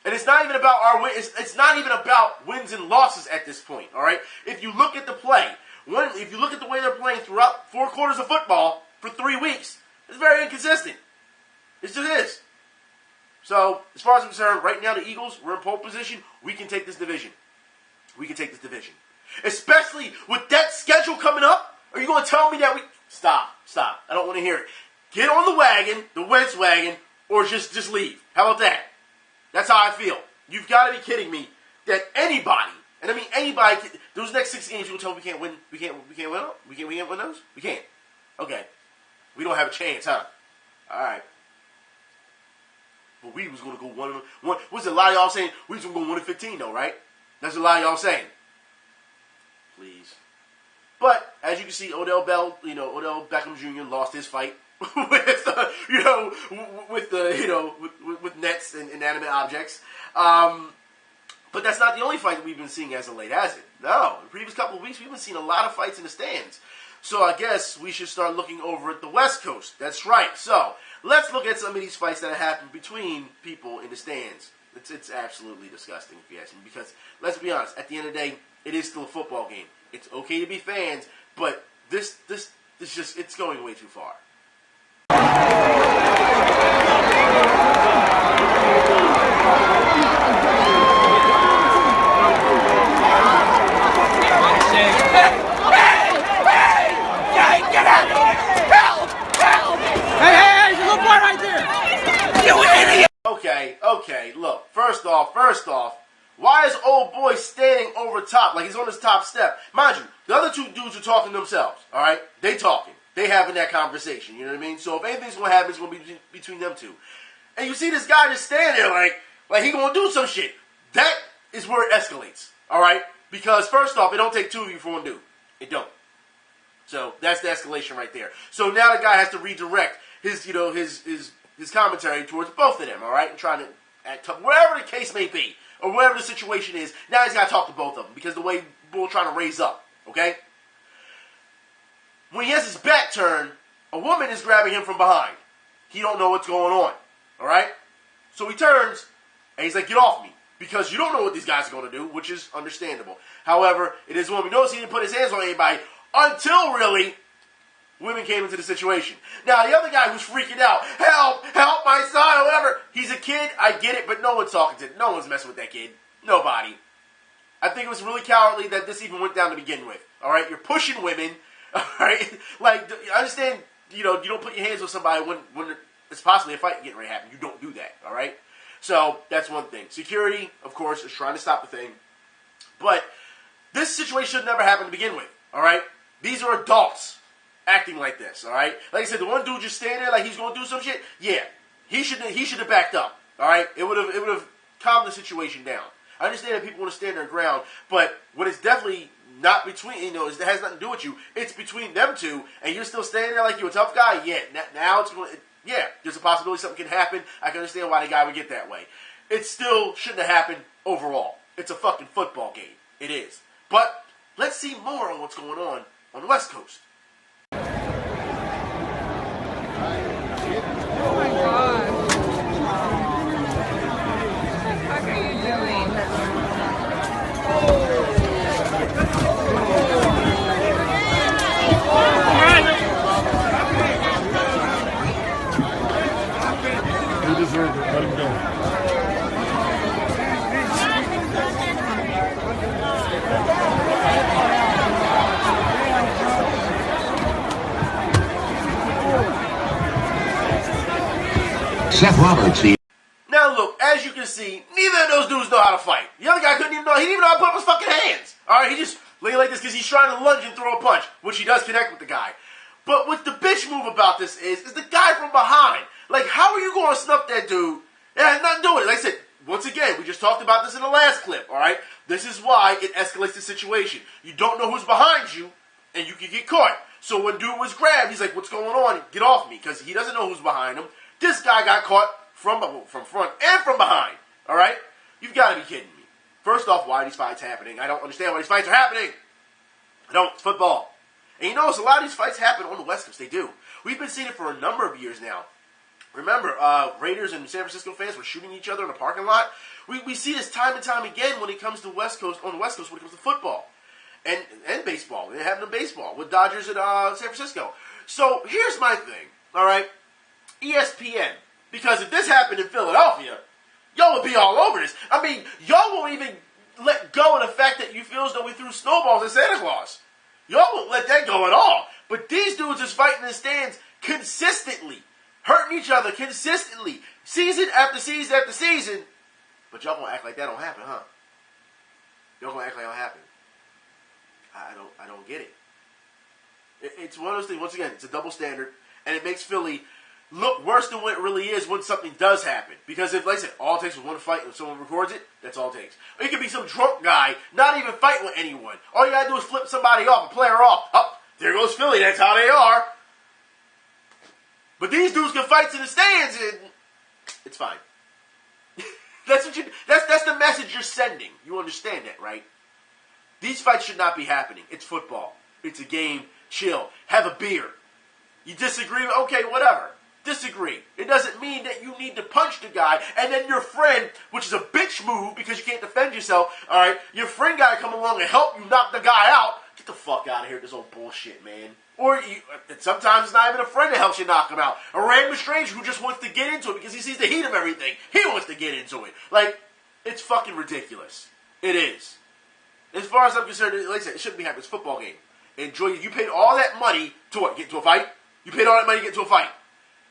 And it's not even about our win. It's not even about wins and losses at this point. All right. If you look at the play, if you look at the way they're playing throughout 4 quarters of football for 3 weeks, it's very inconsistent. It just is. So as far as I'm concerned, right now the Eagles, we're in pole position. We can take this division. Especially with that schedule coming up. Are you going to tell me that we stop? I don't want to hear it. Get on the wagon, the Wentz wagon, or just leave. How about that? That's how I feel. You've got to be kidding me that anybody, and I mean anybody, those next 6 games, you'll tell me we can't win. We can't win them? We can't win those? We can't. Okay. We don't have a chance, huh? All right. But we was going to go 1. What's a lot of y'all saying? We was going to go 1-15 though, right? That's a lot of y'all saying. Please. But as you can see, Odell Beckham Jr. lost his fight. with nets and inanimate objects. But that's not the only fight that we've been seeing as of late, has it? No. The previous couple of weeks, we've been seeing a lot of fights in the stands. So I guess we should start looking over at the West Coast. That's right. So let's look at some of these fights that have happened between people in the stands. It's absolutely disgusting, if you ask me. Because let's be honest, at the end of the day, it is still a football game. It's okay to be fans, but this just, it's going way too far. Okay, look, first off, why is old boy standing over top, like he's on his top step? Mind you, the other two dudes are talking to themselves, alright? They talking. They having that conversation, you know what I mean? So if anything's going to happen, it's going to be between them two. And you see this guy just standing there like he going to do some shit. That is where it escalates, alright? Because first off, it don't take two of you for one dude. It don't. So that's the escalation right there. So now the guy has to redirect his commentary towards both of them, all right? And trying to act tough, wherever the case may be, or whatever the situation is. Now he's got to talk to both of them because the way Bull trying to raise up, okay? When he has his back turned, a woman is grabbing him from behind. He don't know what's going on, all right? So he turns and he's like, "Get off me," because you don't know what these guys are going to do, which is understandable. However, it is a woman. Notice he didn't put his hands on anybody until really women came into the situation. Now, the other guy who's freaking out, help my son, or whatever, he's a kid, I get it, but no one's talking to him. No one's messing with that kid. Nobody. I think it was really cowardly that this even went down to begin with. All right? You're pushing women. All right? Like, I understand, you don't put your hands on somebody when it's possibly a fight getting ready to happen. You don't do that. All right? So, that's one thing. Security, of course, is trying to stop the thing. But this situation should never happen to begin with. All right? These are adults acting like this, all right? Like I said, the one dude just standing there like he's going to do some shit, yeah, he should have backed up, all right? It would have calmed the situation down. I understand that people want to stand their ground, but when it's definitely not between, it has nothing to do with you, it's between them two, and you're still standing there like you're a tough guy, yeah, now it's going to, yeah, there's a possibility something can happen. I can understand why the guy would get that way. It still shouldn't have happened overall. It's a fucking football game. It is. But let's see more on what's going on the West Coast. Oh my god. What the fuck are you doing? He deserved it. Let him go. Seth Roberts. Now look, as you can see, neither of those dudes know how to fight. The other guy he didn't even know how to put up his fucking hands. Alright, he just lay like this because he's trying to lunge and throw a punch, which he does connect with the guy. But what the bitch move about this is the guy from behind. Like, how are you going to snuff that dude? It has nothing to do with it. Like I said, once again, we just talked about this in the last clip, alright? This is why it escalates the situation. You don't know who's behind you, and you can get caught. So when dude was grabbed, he's like, "What's going on? Get off me," because he doesn't know who's behind him. This guy got caught from front and from behind. All right? You've got to be kidding me. First off, why are these fights happening? I don't understand why these fights are happening. I don't. It's football. And you notice a lot of these fights happen on the West Coast. They do. We've been seeing it for a number of years now. Remember, Raiders and San Francisco fans were shooting each other in a parking lot. We see this time and time again when it comes to West Coast, on the West Coast when it comes to football. And baseball. It happened in baseball with Dodgers and San Francisco. So here's my thing. All right? ESPN. Because if this happened in Philadelphia, y'all would be all over this. I mean, y'all won't even let go of the fact that you feel as though we threw snowballs at Santa Claus. Y'all won't let that go at all. But these dudes is fighting in the stands consistently. Hurting each other consistently. Season after season after season. But y'all gonna act like that don't happen, huh? Y'all gonna act like that don't happen. I don't get it. It's one of those things, once again, it's a double standard. And it makes Philly look worse than what it really is when something does happen. Because if, like I said, all it takes is one fight and someone records it, that's all it takes. Or it could be some drunk guy, not even fighting with anyone. All you gotta do is flip somebody off, a player off. Oh, there goes Philly, that's how they are. But these dudes can fight in the stands, and it's fine. That's the message you're sending. You understand that, right? These fights should not be happening. It's football. It's a game. Chill. Have a beer. You disagree? Okay, whatever. Disagree. It doesn't mean that you need to punch the guy, and then your friend, which is a bitch move because you can't defend yourself, all right, your friend got to come along and help you knock the guy out. Get the fuck out of here with this old bullshit, man. Or sometimes it's not even a friend that helps you knock him out. A random stranger who just wants to get into it because he sees the heat of everything. He wants to get into it. Like, it's fucking ridiculous. It is. As far as I'm concerned, like I said, it shouldn't be happening. It's a football game. Enjoy it. You paid all that money to what? Get into a fight? You paid all that money to get into a fight.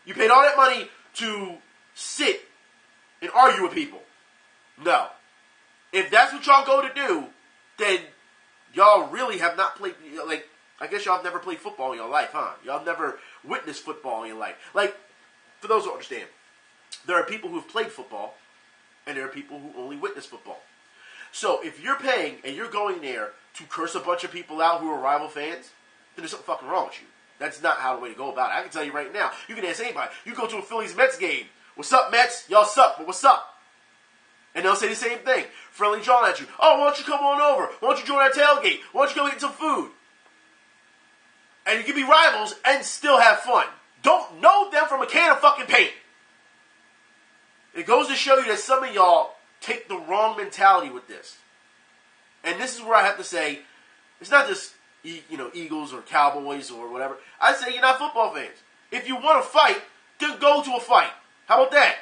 You paid all that money to sit and argue with people. No. If that's what y'all go to do, then y'all really have not played, like, I guess y'all have never played football in your life, huh? Y'all have never witnessed football in your life. Like, for those who understand, there are people who have played football, and there are people who only witness football. So, if you're paying and you're going there to curse a bunch of people out who are rival fans, then there's something fucking wrong with you. That's not how the way to go about it. I can tell you right now, you can ask anybody. You go to a Phillies-Mets game. What's up, Mets? Y'all suck, but what's up? And they'll say the same thing. Friendly John at you. Oh, why don't you come on over? Why don't you join our tailgate? Why don't you go eat some food? And you can be rivals and still have fun. Don't know them from a can of fucking paint. It goes to show you that some of y'all take the wrong mentality with this. And this is where I have to say, it's not just Eagles or Cowboys or whatever. I say you're not football fans. If you want to fight, then go to a fight. How about that?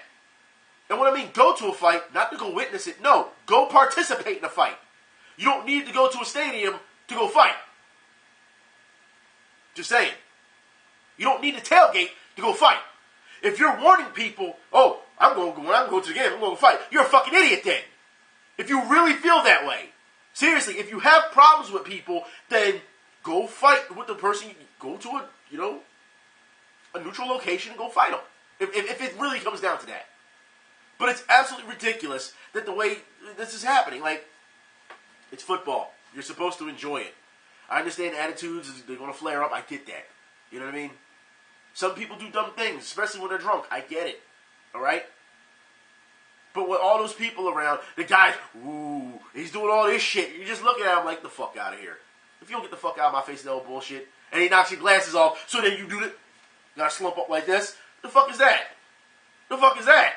And what I mean, go to a fight, not to go witness it. No, go participate in a fight. You don't need to go to a stadium to go fight. Just saying. You don't need to tailgate to go fight. If you're warning people, oh, when I'm going to the game, I'm going to fight, you're a fucking idiot then. If you really feel that way. Seriously, if you have problems with people, then go fight with the person. Go to a neutral location and go fight them. If it really comes down to that. But it's absolutely ridiculous that the way this is happening. Like, it's football. You're supposed to enjoy it. I understand attitudes, they're going to flare up. I get that. You know what I mean? Some people do dumb things, especially when they're drunk. I get it. All right? But with all those people around, the guy's, ooh, he's doing all this shit. You're just looking at him like, the fuck out of here. If you don't get the fuck out of my face, that old bullshit, and he knocks your glasses off, so then you do the, you gotta slump up like this. The fuck is that? The fuck is that?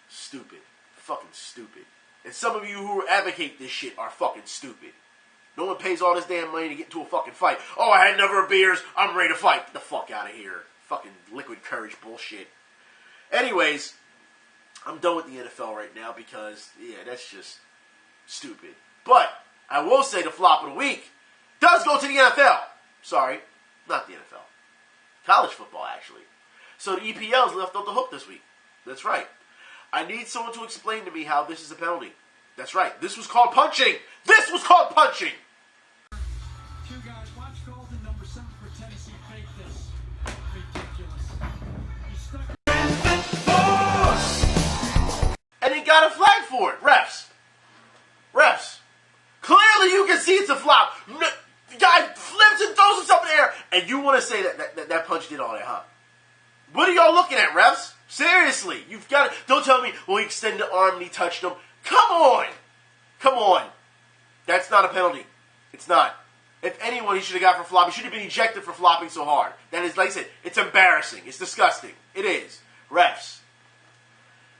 Stupid. Fucking stupid. And some of you who advocate this shit are fucking stupid. No one pays all this damn money to get into a fucking fight. Oh, I had a number of beers, I'm ready to fight. Get the fuck out of here. Fucking liquid courage bullshit. Anyways, I'm done with the NFL right now because, yeah, that's just stupid. But I will say the flop of the week does go to the NFL. Sorry, not the NFL. College football, actually. So the EPL is left off the hook this week. That's right. I need someone to explain to me how this is a penalty. That's right. This was called punching. This was called punching. Two guys, watch Golden, number 7 for Tennessee. Fake this. Ridiculous. And he got a flag for it. Refs. Clearly you can see it's a flop. The guy flips and throws himself in the air. And you want to say that punch did all that, huh? What are y'all looking at, refs? Seriously. You've got to... Don't tell me, well, he extended the arm and he touched him. Come on. That's not a penalty. It's not. If anyone he should have got for flopping, he should have been ejected for flopping so hard. That is, like I said, it's embarrassing. It's disgusting. It is. Refs.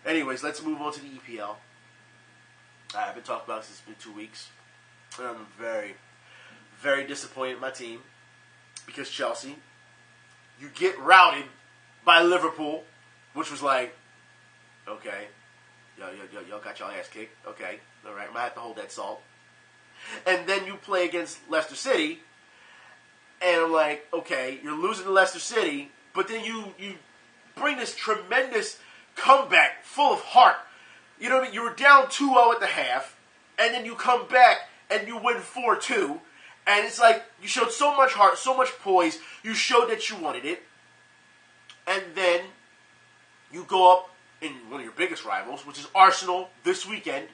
Anyways, let's move on to the EPL. I've been talking about this. It's been 2 weeks. And I'm very, very disappointed in my team. Because Chelsea, you get routed by Liverpool, which was like, okay, y'all got y'all ass kicked. Okay, all right, I might have to hold that salt. And then you play against Leicester City, and I'm like, okay, you're losing to Leicester City, but then you bring this tremendous comeback full of heart. You know what I mean? You were down 2-0 at the half, and then you come back and you win 4-2, and it's like you showed so much heart, so much poise. You showed that you wanted it, and then you go up in one of your biggest rivals, which is Arsenal, this weekend,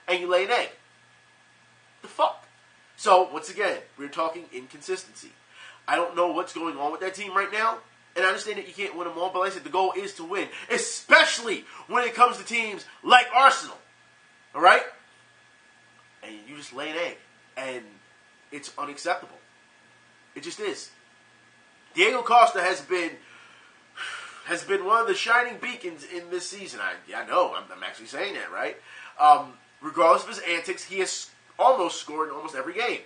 and you lay an egg. The fuck? So, once again, we're talking inconsistency. I don't know what's going on with that team right now, and I understand that you can't win them all, but like I said, the goal is to win, especially when it comes to teams like Arsenal. All right? And you just lay an egg, and it's unacceptable. It just is. Diego Costa has been one of the shining beacons in this season. I know, I'm actually saying that, right? Regardless of his antics, he has almost scored in almost every game.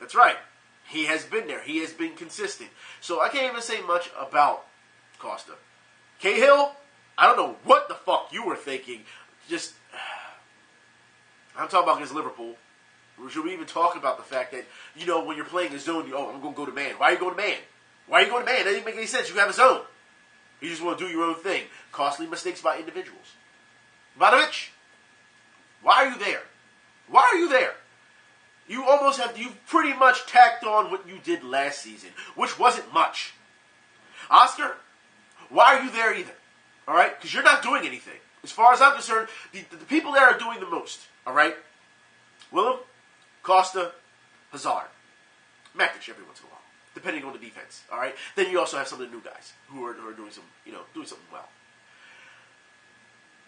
That's right. He has been there. He has been consistent. So I can't even say much about Costa. Cahill, I don't know what the fuck you were thinking. Just, I'm talking about against Liverpool. Should we even talk about the fact that, when you're playing a zone, I'm going to go to man. Why are you going to man? Why are you going to man? That doesn't make any sense. You have a zone. You just want to do your own thing. Costly mistakes by individuals. Ivanovic, why are you there? Why are you there? You've pretty much tacked on what you did last season, which wasn't much. Oscar, why are you there either? All right? Because you're not doing anything. As far as I'm concerned, the people there are doing the most. All right? Willem, Costa, Hazard, Matic every once in a while, depending on the defense. All right? Then you also have some of the new guys who are doing doing something well.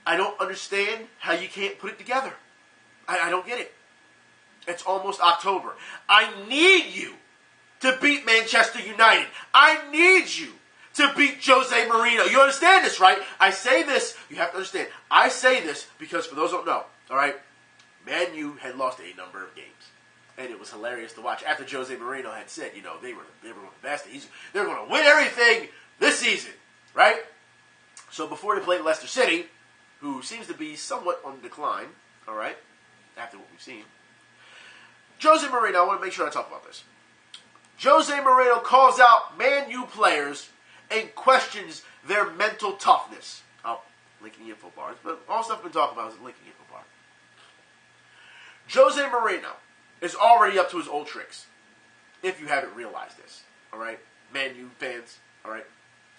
I don't understand how you can't put it together. I don't get it. It's almost October. I need you to beat Manchester United. I need you to beat Jose Mourinho. You understand this, right? I say this, you have to understand. I say this because for those who don't know, all right, Man U had lost a number of games. And it was hilarious to watch after Jose Mourinho had said, they were the best. They're going to win everything this season, right? So before they played Leicester City, who seems to be somewhat on decline, all right, after what we've seen, Jose Mourinho, I want to make sure I talk about this. Jose Mourinho calls out Man U players and questions their mental toughness. I'll link in the info bars, but all stuff I've been talking about is linked in the info bar. Jose Mourinho is already up to his old tricks, if you haven't realized this, all right? Man U fans, all right?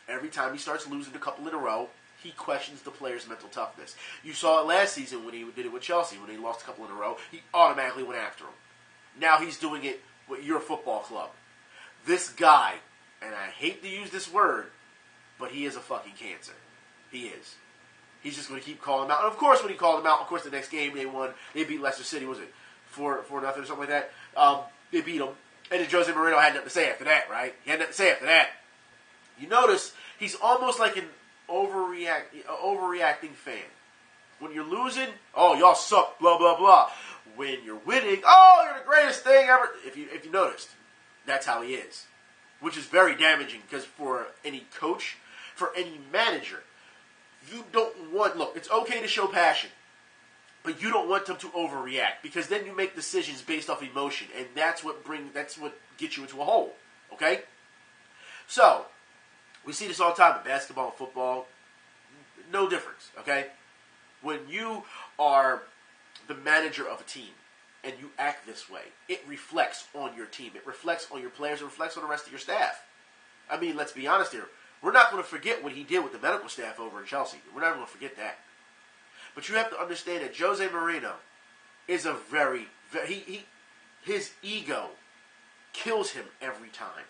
Every time he starts losing a couple in a row, he questions the players' mental toughness. You saw it last season when he did it with Chelsea. When he lost a couple in a row, he automatically went after him. Now he's doing it with your football club. This guy, and I hate to use this word, but he is a fucking cancer. He is. He's just going to keep calling him out. And of course, when he called him out, of course, the next game they won. They beat Leicester City. Was it 4-0 or something like that? They beat them. And then Jose Mourinho had nothing to say after that, right? He had nothing to say after that. You notice he's almost like an overreacting fan. When you're losing, oh, y'all suck, blah, blah, blah. When you're winning, oh, you're the greatest thing ever. If you noticed, that's how he is. Which is very damaging because for any coach, for any manager, you don't want, look, it's okay to show passion, but you don't want them to overreact because then you make decisions based off emotion, and that's what gets you into a hole, okay? So, we see this all the time in basketball and football. No difference, okay? When you are the manager of a team and you act this way, it reflects on your team. It reflects on your players. It reflects on the rest of your staff. I mean, let's be honest here. We're not going to forget what he did with the medical staff over in Chelsea. We're not going to forget that. But you have to understand that Jose Mourinho is a very his ego kills him every time.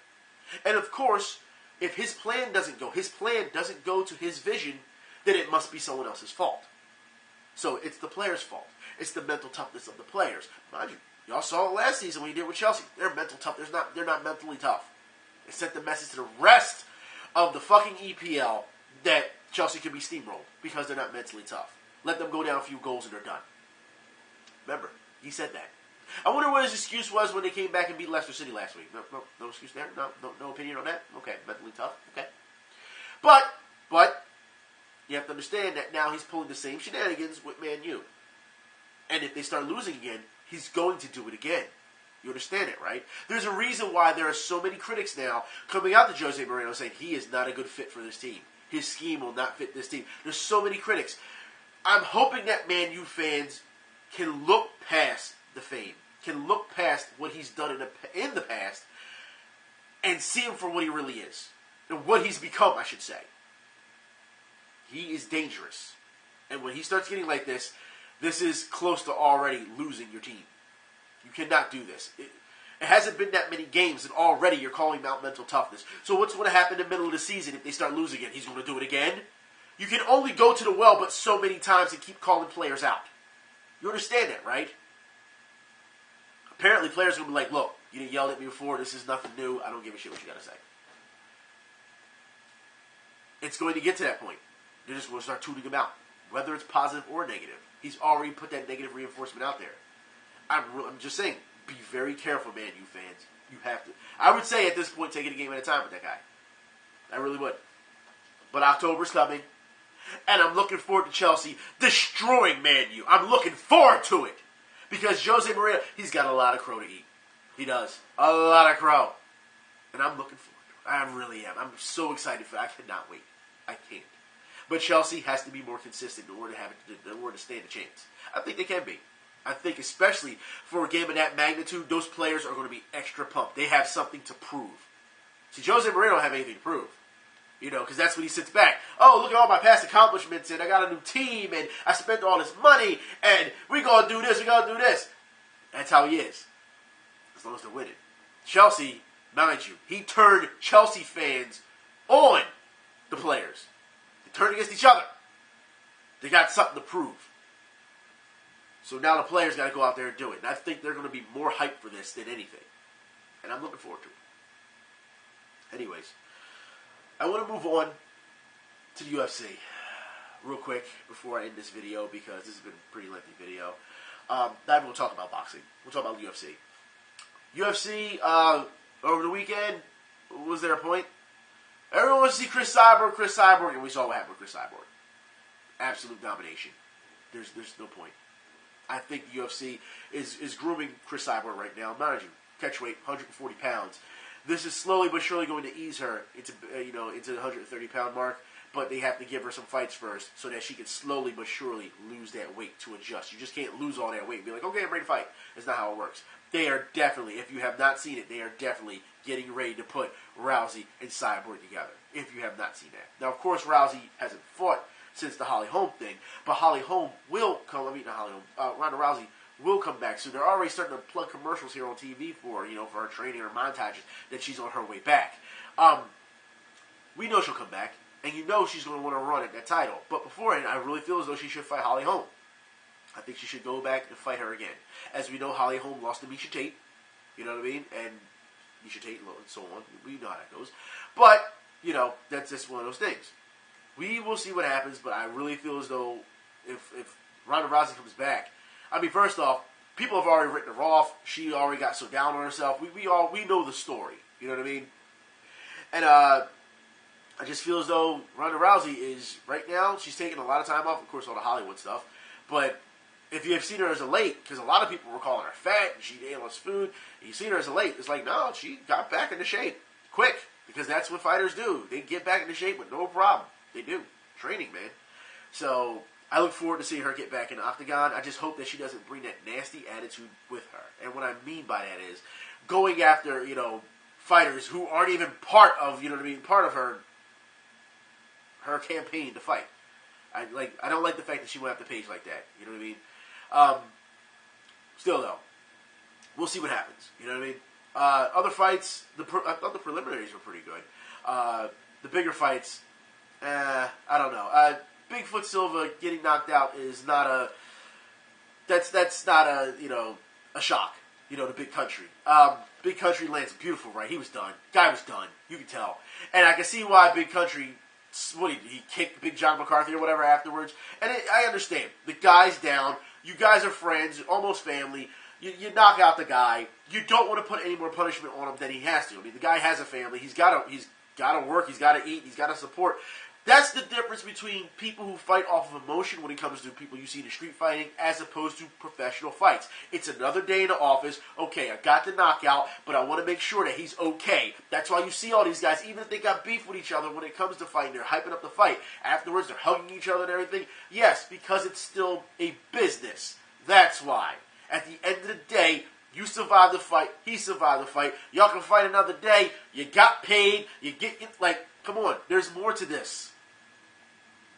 And of course, if his plan doesn't go to his vision, then it must be someone else's fault. So it's the players' fault. It's the mental toughness of the players. Mind you, y'all saw it last season when he did with Chelsea. They're mental tough. They're not mentally tough. It sent the message to the rest of the fucking EPL that Chelsea can be steamrolled because they're not mentally tough. Let them go down a few goals and they're done. Remember, he said that. I wonder what his excuse was when they came back and beat Leicester City last week. No excuse there? No opinion on that? Okay, mentally tough. Okay. But, you have to understand that now he's pulling the same shenanigans with Man U. And if they start losing again, he's going to do it again. You understand it, right? There's a reason why there are so many critics now coming out to Jose Mourinho saying he is not a good fit for this team. His scheme will not fit this team. There's so many critics. I'm hoping that Man U fans can look past the fame, can look past what he's done in the past, and see him for what he really is. And what he's become, I should say. He is dangerous. And when he starts getting like this, this is close to already losing your team. You cannot do this. It hasn't been that many games, and already you're calling out mental toughness. So what's going to happen in the middle of the season if they start losing it? He's going to do it again? You can only go to the well but so many times and keep calling players out. You understand that, right? Apparently players are going to be like, look, you didn't yell at me before. This is nothing new. I don't give a shit what you got to say. It's going to get to that point. They're just going to start tuning him out, whether it's positive or negative. He's already put that negative reinforcement out there. I'm just saying, be very careful, man, you fans. You have to. I would say at this point, take it a game at a time with that guy. I really would. But October's coming, and I'm looking forward to Chelsea destroying Man U. I'm looking forward to it. Because Jose Mourinho, he's got a lot of crow to eat. He does. A lot of crow. And I'm looking forward to it. I really am. I'm so excited for it. I cannot wait. I can't. But Chelsea has to be more consistent in order to stand a chance. I think they can be. I think especially for a game of that magnitude, those players are going to be extra pumped. They have something to prove. See, Jose Mourinho don't have anything to prove. You know, because that's when he sits back. Oh, look at all my past accomplishments, and I got a new team, and I spent all this money, and we're going to do this, we're going to do this. That's how he is. As long as they're winning. Chelsea, mind you, he turned Chelsea fans on the players. They turned against each other. They got something to prove. So now the players got to go out there and do it. And I think they're going to be more hyped for this than anything. And I'm looking forward to it. Anyways, I want to move on to the UFC real quick before I end this video because this has been a pretty lengthy video. Not even going to talk about boxing. We'll talk about UFC. UFC, over the weekend, was there a point? Everyone wants to see Chris Cyborg, and we saw what happened with Chris Cyborg. Absolute domination. There's no point. I think the UFC is grooming Chris Cyborg right now. Mind you, catch weight, 140 pounds. This is slowly but surely going to ease her into into the 130-pound mark, but they have to give her some fights first so that she can slowly but surely lose that weight to adjust. You just can't lose all that weight and be like, okay, I'm ready to fight. That's not how it works. They are definitely, if you have not seen it, they are definitely getting ready to put Rousey and Cyborg together, if you have not seen that. Now, of course, Rousey hasn't fought since the Holly Holm thing, but Holly Holm will come, Ronda Rousey will come back soon. They're already starting to plug commercials here on TV for her training or montages that she's on her way back. We know she'll come back, and you know she's going to want to run at that title. But beforehand, I really feel as though she should fight Holly Holm. I think she should go back and fight her again. As we know, Holly Holm lost to Miesha Tate, you know what I mean? And Miesha Tate and so on. We know how that goes. But, that's just one of those things. We will see what happens, but I really feel as though if Ronda Rousey comes back, I mean, first off, people have already written her off. She already got so down on herself. We know the story. You know what I mean? And I just feel as though Ronda Rousey is, right now, she's taking a lot of time off, of course, all the Hollywood stuff. But if you have seen her as a late, because a lot of people were calling her fat, and she ate all this food, and you've seen her as a late, it's like, no, she got back into shape quick, because that's what fighters do. They get back into shape with no problem. They do. Training, man. So I look forward to seeing her get back in the octagon. I just hope that she doesn't bring that nasty attitude with her. And what I mean by that is going after, fighters who aren't even part of, part of her campaign to fight. I don't like the fact that she went after Paige like that. You know what I mean? Still though, we'll see what happens. You know what I mean? Other fights, I thought the preliminaries were pretty good. The bigger fights, I don't know. Bigfoot Silva getting knocked out is not a. That's not a shock. To Big Country. Big Country lands beautiful, right? He was done. Guy was done. You can tell, and I can see why Big Country. What he kicked Big John McCarthy or whatever afterwards, and I understand. The guy's down. You guys are friends, almost family. You knock out the guy. You don't want to put any more punishment on him than he has to. I mean, the guy has a family. He's got to work. He's got to eat. He's got to support. That's the difference between people who fight off of emotion when it comes to people you see in street fighting as opposed to professional fights. It's another day in the office. Okay, I got the knockout, but I want to make sure that he's okay. That's why you see all these guys, even if they got beef with each other when it comes to fighting, they're hyping up the fight. Afterwards, they're hugging each other and everything. Yes, because it's still a business. That's why. At the end of the day, you survived the fight. He survived the fight. Y'all can fight another day. You got paid. You get, come on. There's more to this.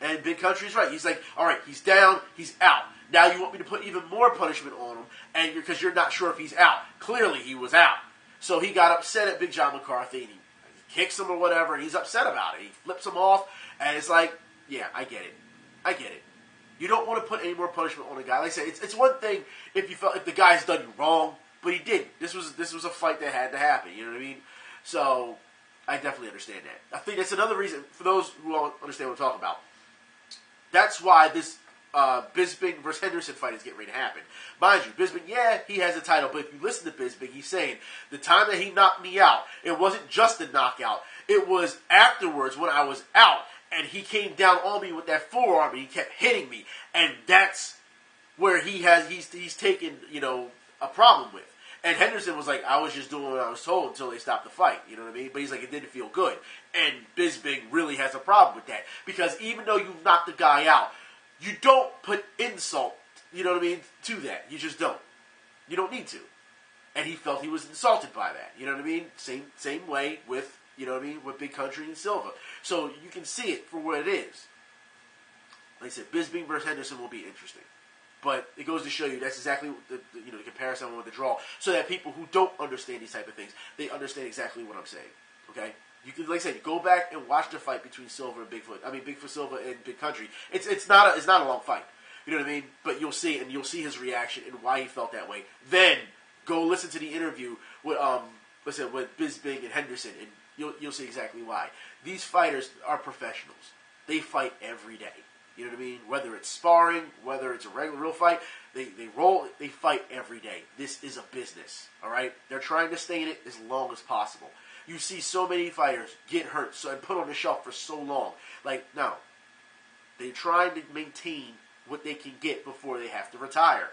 And Big Country's right. He's like, all right, he's down, he's out. Now you want me to put even more punishment on him, and because you're not sure if he's out. Clearly he was out. So he got upset at Big John McCarthy, and he kicks him or whatever, and he's upset about it. He flips him off, and it's like, yeah, I get it. I get it. You don't want to put any more punishment on a guy. Like I said, it's one thing if the guy's done you wrong, but he didn't. This was a fight that had to happen. You know what I mean? So I definitely understand that. I think that's another reason for those who don't understand what I'm talking about. That's why this Bisping versus Henderson fight is getting ready to happen. Mind you, Bisping, yeah, he has a title, but if you listen to Bisping, he's saying the time that he knocked me out, it wasn't just a knockout. It was afterwards when I was out, and he came down on me with that forearm, and he kept hitting me, and that's where he's taken, a problem with. And Henderson was like, I was just doing what I was told until they stopped the fight. You know what I mean? But he's like, it didn't feel good. And Bisping really has a problem with that. Because even though you knocked the guy out, you don't put insult, you know what I mean, to that. You just don't. You don't need to. And he felt he was insulted by that. You know what I mean? Same way with, with Big Country and Silva. So you can see it for what it is. Like I said, Bisping versus Henderson will be interesting. But it goes to show you that's exactly the comparison I want to draw, so that people who don't understand these type of things, they understand exactly what I'm saying. Okay, you can, like I said, go back and watch the fight between Silva and Bigfoot. I mean, Bigfoot Silva and Big Country. It's not a long fight. You know what I mean? But you'll see it, and you'll see his reaction and why he felt that way. Then go listen to the interview with with Bisping and Henderson, and you'll see exactly why. These fighters are professionals. They fight every day. You know what I mean? Whether it's sparring, whether it's a real fight, they fight every day. This is a business, all right? They're trying to stay in it as long as possible. You see so many fighters get hurt and put on the shelf for so long. Like, no. They're trying to maintain what they can get before they have to retire.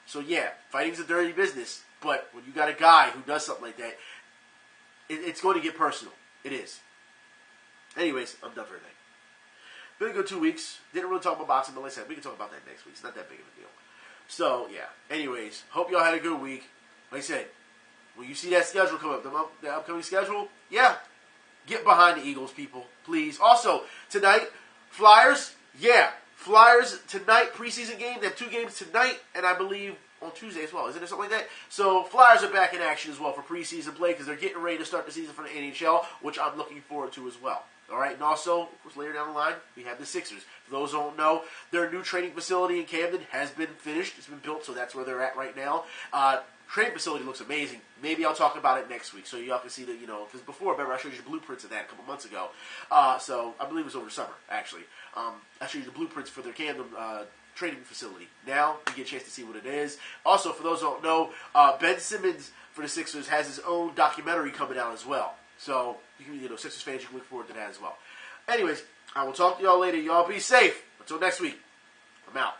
So, yeah, fighting's a dirty business, but when you got a guy who does something like that, it's going to get personal. It is. Anyways, I'm done for today. Been a good 2 weeks. Didn't really talk about boxing, but like I said, we can talk about that next week. It's not that big of a deal. So, yeah. Anyways, hope y'all had a good week. Like I said, when you see that schedule come up, the upcoming schedule, yeah, get behind the Eagles, people, please. Also, tonight, Flyers, yeah. Flyers tonight, preseason game. They have 2 games tonight, and I believe on Tuesday as well. Isn't it something like that? So, Flyers are back in action as well for preseason play because they're getting ready to start the season for the NHL, which I'm looking forward to as well. All right, and also, of course, later down the line, we have the Sixers. For those who don't know, their new training facility in Camden has been finished. It's been built, so that's where they're at right now. Training facility looks amazing. Maybe I'll talk about it next week, so y'all can see that, because before, remember, I showed you the blueprints of that a couple months ago. So I believe it was over summer, actually. I showed you the blueprints for their Camden training facility. Now, you get a chance to see what it is. Also, for those who don't know, Ben Simmons for the Sixers has his own documentary coming out as well. So, you can, Sixers fans, you can look forward to that as well. Anyways, I will talk to y'all later. Y'all be safe. Until next week, I'm out.